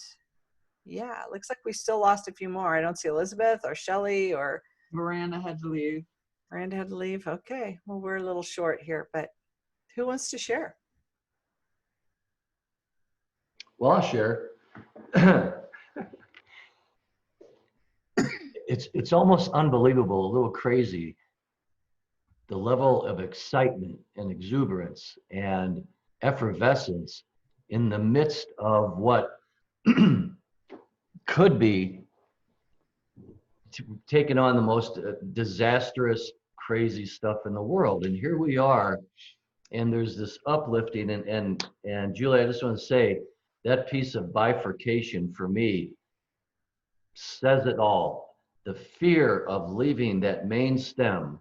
yeah, it looks like we still lost a few more. I don't see Elizabeth or Shelley or Miranda had to leave. Miranda had to leave. Okay, well, we're a little short here, but who wants to share? Well, I'll share. It's almost unbelievable, a little crazy, the level of excitement and exuberance and effervescence in the midst of what could be taking on the most disastrous, crazy stuff in the world. And here we are, and there's this uplifting. And Julie, I just want to say that piece of bifurcation for me says it all. The fear of leaving that main stem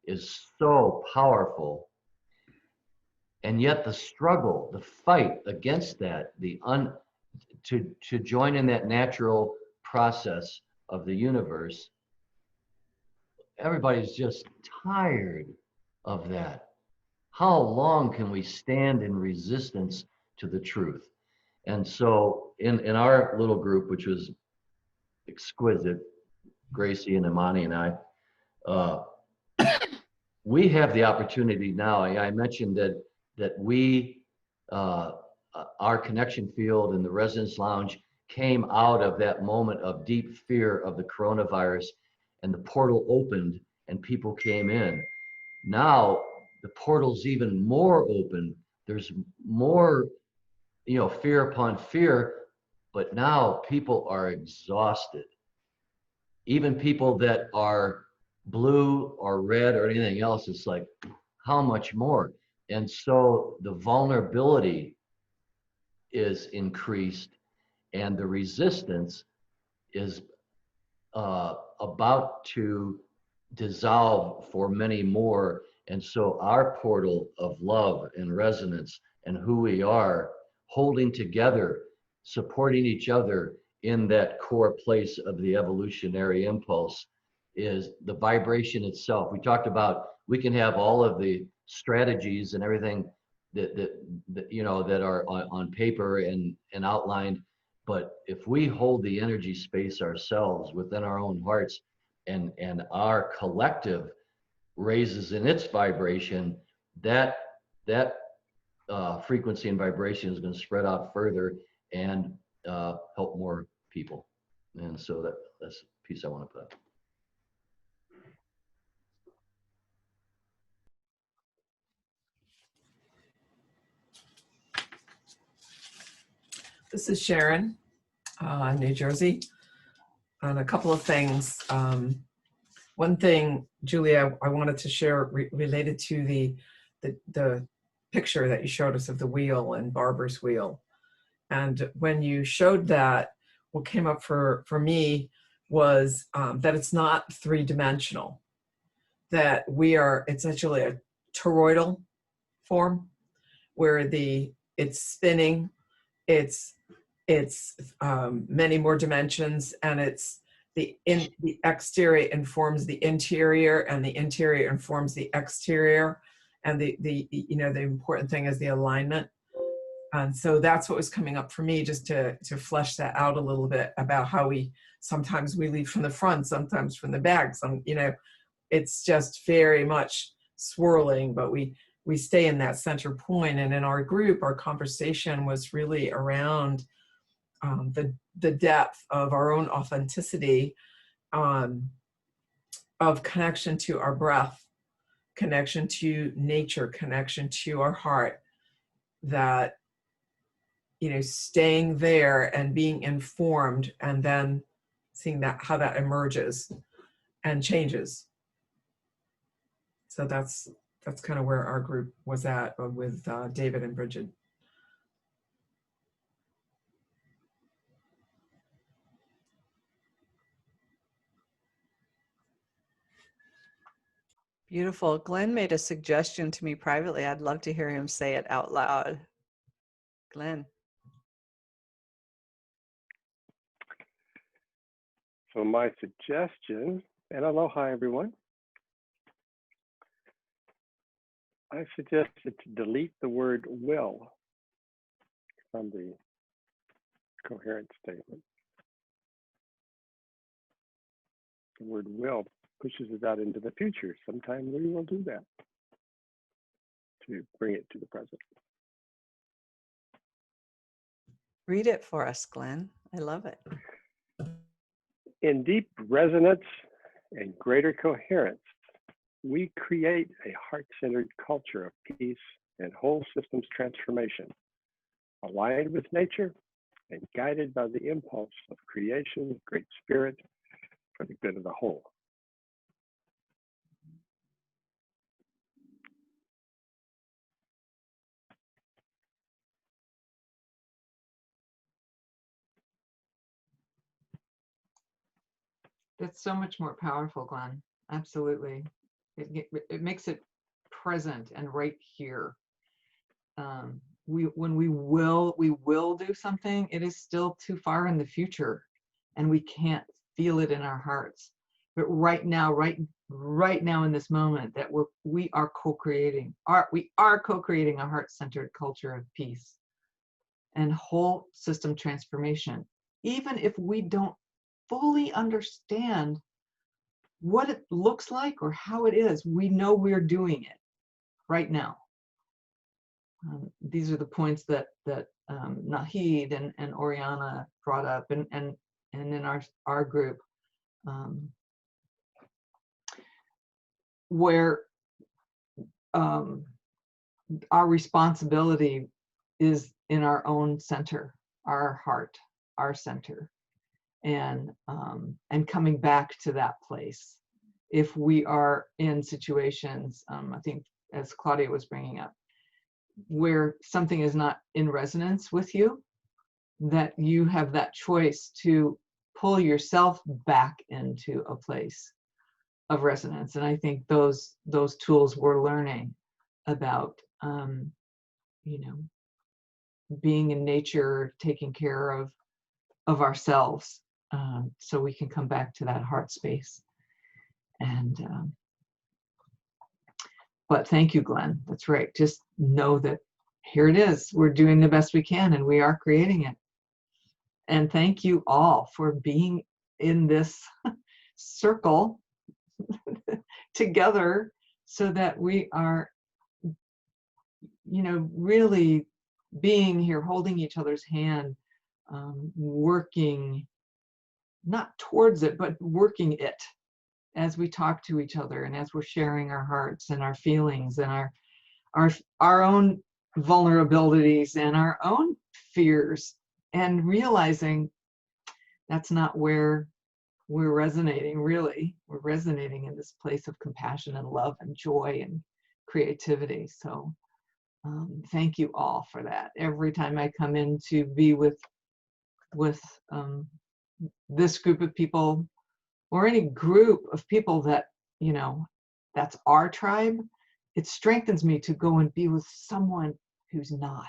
is so powerful. And yet the struggle, the fight against that, to join in that natural process of the universe, everybody's just tired of that. How long can we stand in resistance to the truth? And so in our little group, which was exquisite, Gracie and Imani and I, we have the opportunity now. I mentioned that we, our connection field and the Resonance Lounge came out of that moment of deep fear of the coronavirus, and the portal opened and people came in. Now the portal's even more open. There's more, fear upon fear, but now people are exhausted. Even people that are blue or red or anything else, it's like, how much more? And so the vulnerability is increased, and the resistance is about to dissolve for many more. And so our portal of love and resonance and who we are, holding together, supporting each other in that core place of the evolutionary impulse, is the vibration itself. We talked about, we can have all of the strategies and everything that are on paper and outlined, but if we hold the energy space ourselves within our own hearts, and our collective raises in its vibration, that frequency and vibration is going to spread out further and help more people. And so that's the piece I want to put up. This is Sharon. New Jersey, on a couple of things. One thing, Julia, I wanted to share related to the picture that you showed us of the wheel and Barbara's wheel. And when you showed that, what came up for me was that it's not three-dimensional, that it's actually a toroidal form where it's spinning, it's many more dimensions, and it's the exterior informs the interior, and the interior informs the exterior, and the important thing is the alignment. And so that's what was coming up for me, just to flesh that out a little bit about how sometimes we lead from the front, sometimes from the back. It's just very much swirling, but we stay in that center point. And in our group, our conversation was really around the depth of our own authenticity, of connection to our breath, connection to nature, connection to our heart, that staying there and being informed, and then seeing how that emerges and changes. So that's kind of where our group was at with David and Bridget. Beautiful. Glenn made a suggestion to me privately. I'd love to hear him say it out loud. Glenn. So my suggestion, and aloha everyone, I suggested to delete the word will from the coherent statement. The word will pushes it out into the future. Sometime we will do that to bring it to the present. Read it for us, Glenn. I love it. In deep resonance and greater coherence, we create a heart-centered culture of peace and whole systems transformation, aligned with nature and guided by the impulse of creation, great spirit, for the good of the whole. That's so much more powerful, Glenn. Absolutely. It makes it present and right here. When we will do something, it is still too far in the future, and we can't feel it in our hearts. But right now in this moment, that we are co-creating. We are co-creating a heart-centered culture of peace and whole system transformation. Even if we don't fully understand what it looks like or how it is, we know we're doing it right now. These are the points that Nahid and Oriana brought up, and in our group, where our responsibility is in our own center, our heart, our center, and coming back to that place. If we are in situations, I think as Claudia was bringing up, where something is not in resonance with you, that you have that choice to pull yourself back into a place of resonance. And I think those tools we're learning about, being in nature, taking care of ourselves, so we can come back to that heart space. And but thank you, Glenn. That's right. Just know that here it is. We're doing the best we can, and we are creating it. And thank you all for being in this circle together, so that we are, really being here, holding each other's hand, working not towards it, but working it as we talk to each other, and as we're sharing our hearts and our feelings and our own vulnerabilities and our own fears, and realizing that's not where we're resonating, really. We're resonating in this place of compassion and love and joy and creativity. So thank you all for that. Every time I come in to be with this group of people, or any group of people that, you know, that's our tribe, it strengthens me to go and be with someone who's not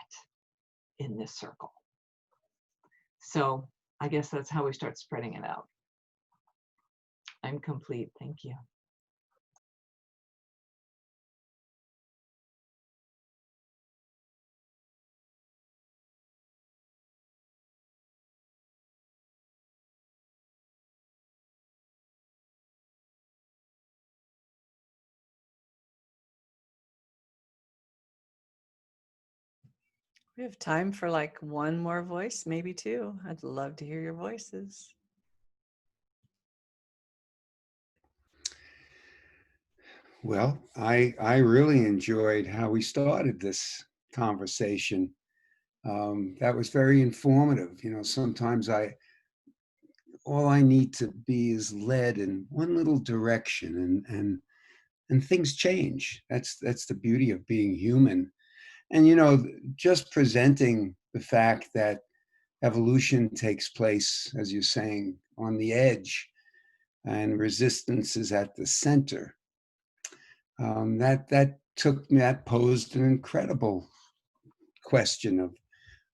in this circle. So I guess that's how we start spreading it out. I'm complete. Thank you. We have time for like one more voice, maybe two. I'd love to hear your voices. Well, I really enjoyed how we started this conversation. That was very informative. You know, sometimes all I need to be is led in one little direction, and things change. That's the beauty of being human. And you know, just presenting the fact that evolution takes place, as you're saying, on the edge, and resistance is at the center. That posed an incredible question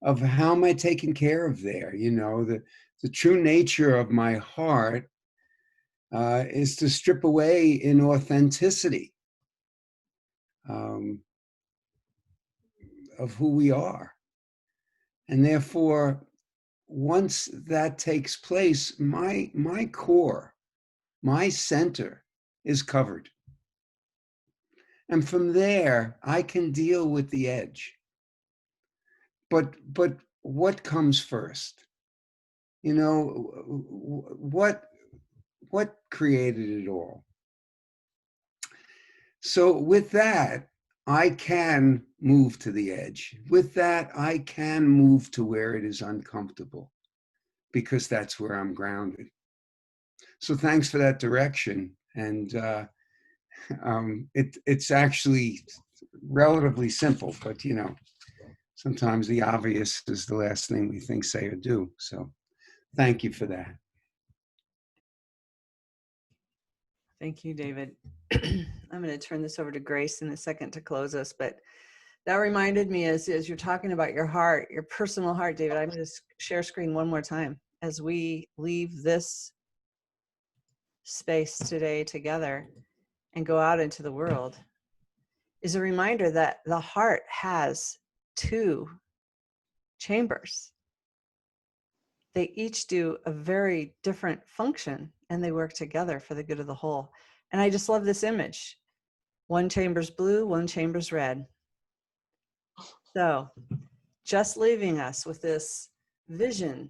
of how am I taken care of there? You know, the true nature of my heart is to strip away inauthenticity of who we are. And therefore, once that takes place, my core, my center is covered. And from there, I can deal with the edge. But what comes first? You know, what created it all? So with that, I can move to the edge. With that, I can move to where it is uncomfortable, because that's where I'm grounded. So thanks for that direction. And it's actually relatively simple, but you know, sometimes the obvious is the last thing we think, say, or do. So thank you for that. Thank you, David. I'm going to turn this over to Grace in a second to close us, but that reminded me as you're talking about your heart, your personal heart, David, I'm going to share screen one more time as we leave this space today together and go out into the world, is a reminder that the heart has two chambers. They each do a very different function, and they work together for the good of the whole. And I just love this image. One chamber's blue, one chamber's red. So just leaving us with this vision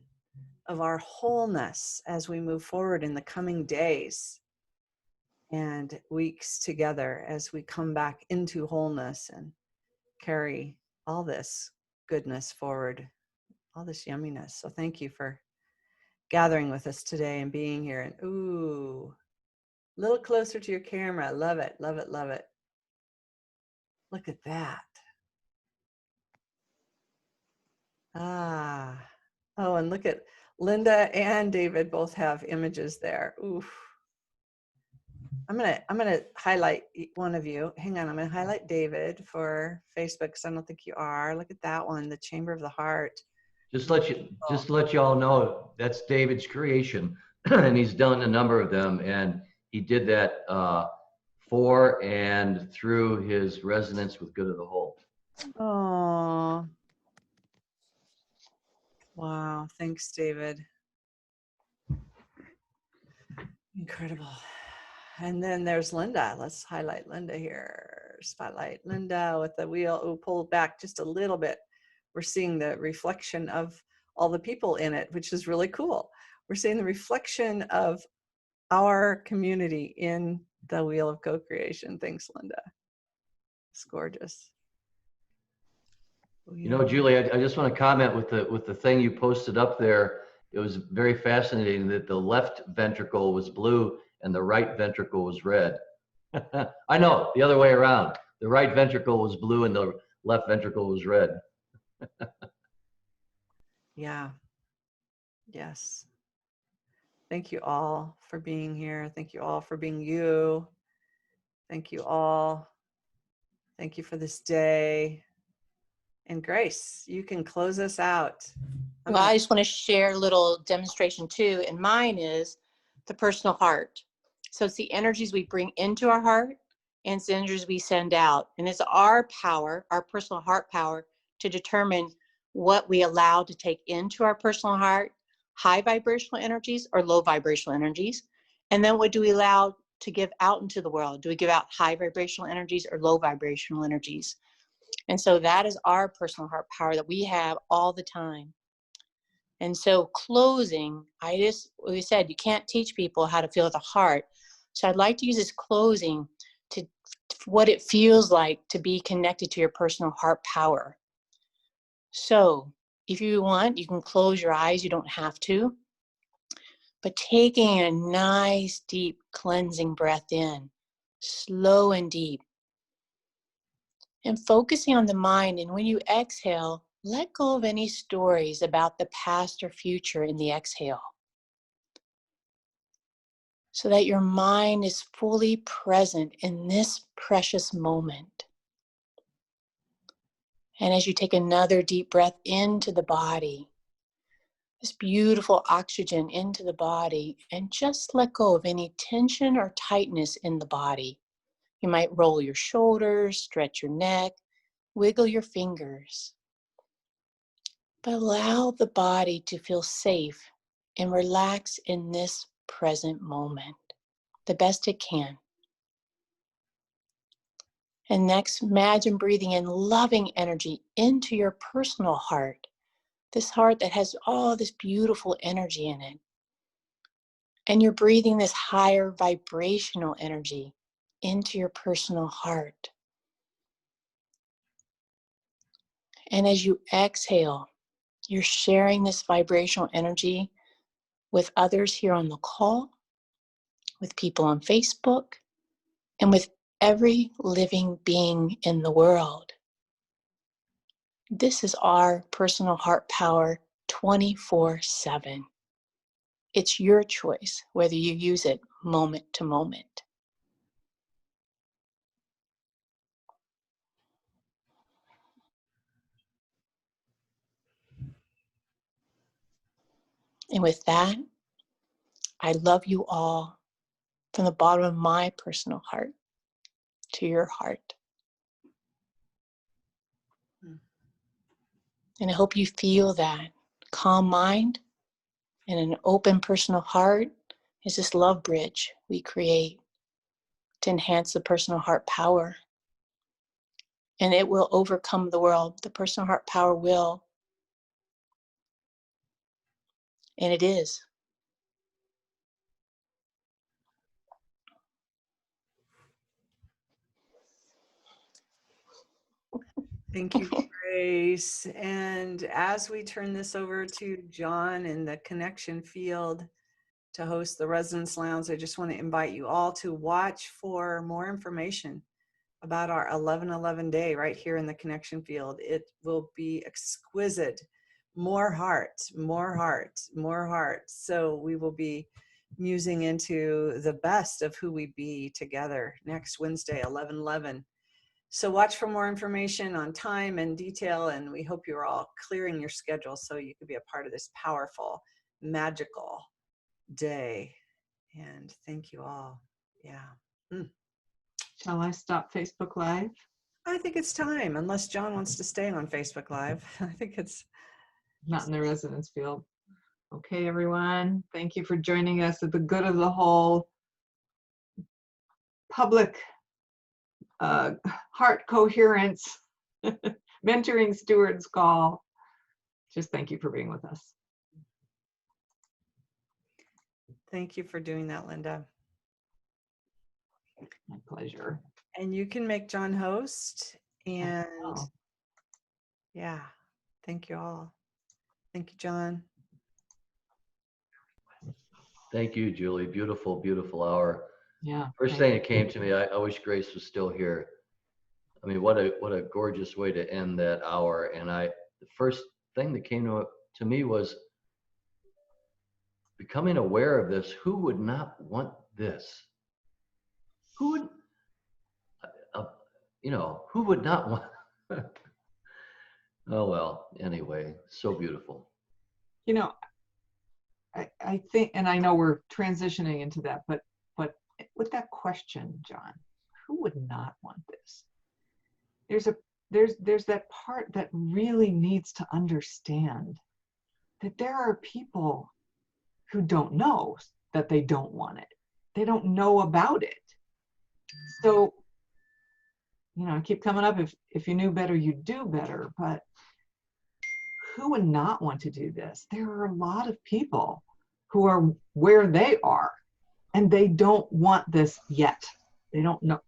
of our wholeness as we move forward in the coming days and weeks together, as we come back into wholeness and carry all this goodness forward, all this yumminess. So thank you for gathering with us today and being here. And ooh, a little closer to your camera. Love it, love it, love it. Look at that. Ah, oh, and look at Linda and David both have images there. Oof. I'm gonna highlight one of you. Hang on, I'm gonna highlight David for Facebook because I don't think you are. Look at that one, the Chamber of the Heart. Just to let you all know, that's David's creation, and he's done a number of them, and he did that for and through his resonance with good of the whole. Oh, wow! Thanks, David. Incredible. And then there's Linda. Let's highlight Linda here. Spotlight Linda with the wheel pulled back just a little bit. We're seeing the reflection of all the people in it, which is really cool. We're seeing the reflection of our community in the wheel of co-creation. Thanks, Linda. It's gorgeous. You know, Julie, I just want to comment with the thing you posted up there. it was very fascinating that the left ventricle was blue and the right ventricle was red. I know, the other way around. The right ventricle was blue and the left ventricle was red. Yeah. Yes. Thank you all for being here. Thank you all for being you. Thank you all. Thank you for this day. And Grace, you can close us out. Well, I just want to share a little demonstration too, and mine is the personal heart. So it's the energies we bring into our heart and it's the energies we send out. And it's our power, our personal heart power, to determine what we allow to take into our personal heart, high vibrational energies or low vibrational energies. And then what do we allow to give out into the world? Do we give out high vibrational energies or low vibrational energies? And so that is our personal heart power that we have all the time. And so closing, we said, you can't teach people how to feel the heart. So I'd like to use this closing to what it feels like to be connected to your personal heart power. So if you want, you can close your eyes. You don't have to. But taking a nice, deep, cleansing breath in, slow and deep. And focusing on the mind. And when you exhale, let go of any stories about the past or future in the exhale, so that your mind is fully present in this precious moment. And as you take another deep breath into the body, this beautiful oxygen into the body, and just let go of any tension or tightness in the body. You might roll your shoulders, stretch your neck, wiggle your fingers. But allow the body to feel safe and relax in this present moment the best it can. And next, imagine breathing in loving energy into your personal heart, this heart that has all this beautiful energy in it. And you're breathing this higher vibrational energy into your personal heart. And as you exhale, you're sharing this vibrational energy with others here on the call, with people on Facebook, and with every living being in the world. This is our personal heart power 24/7. It's your choice whether you use it moment to moment. And with that, I love you all from the bottom of my personal heart to your heart. And I hope you feel that calm mind and an open personal heart is this love bridge we create to enhance the personal heart power. And it will overcome the world. The personal heart power will. And it is. Thank you, Grace. And as we turn this over to John in the connection field to host the Resonance Lounge, I just want to invite you all to watch for more information about our 11/11 day right here in the connection field. It will be exquisite. More heart, more heart, more heart. So we will be musing into the best of who we be together next Wednesday, 11/11. So watch for more information on time and detail, and we hope you're all clearing your schedule so you can be a part of this powerful, magical day. And thank you all. Yeah. Shall I stop Facebook Live? I think it's time, unless John wants to stay on Facebook Live. I think it's Not in the resonance field. Okay, everyone. Thank you for joining us at the Good of the Whole public heart coherence mentoring stewards call. Just thank you for being with us. Thank you for doing that, Linda. My pleasure. And you can make John host. And yeah, thank you all. Thank you, John. Thank you, Julie. Beautiful, beautiful hour. Yeah. First thing that came to me, I wish Grace was still here. I mean, what a gorgeous way to end that hour. And the first thing that came to me was becoming aware of this. Who would not want this? Who would, who would not want? Oh, well, anyway, so beautiful. You know, I think, and I know we're transitioning into that, but with that question, John, who would not want this? There's that part that really needs to understand that there are people who don't know that they don't want it. They don't know about it. So, I keep coming up, if you knew better, you'd do better, but who would not want to do this? There are a lot of people who are where they are and they don't want this yet. They don't know,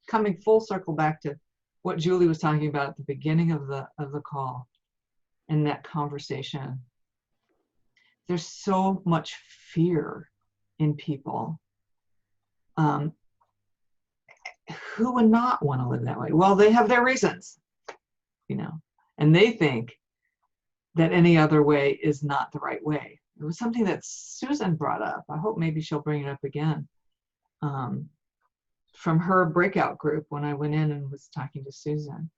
coming full circle back to what Julie was talking about at the beginning of the call and that conversation. There's so much fear in people. Who would not want to live that way? Well, they have their reasons, and they think that any other way is not the right way. It was something that Susan brought up. I hope maybe she'll bring it up again. From her breakout group when I went in and was talking to Susan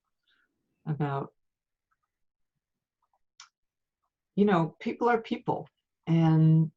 about, people are people, and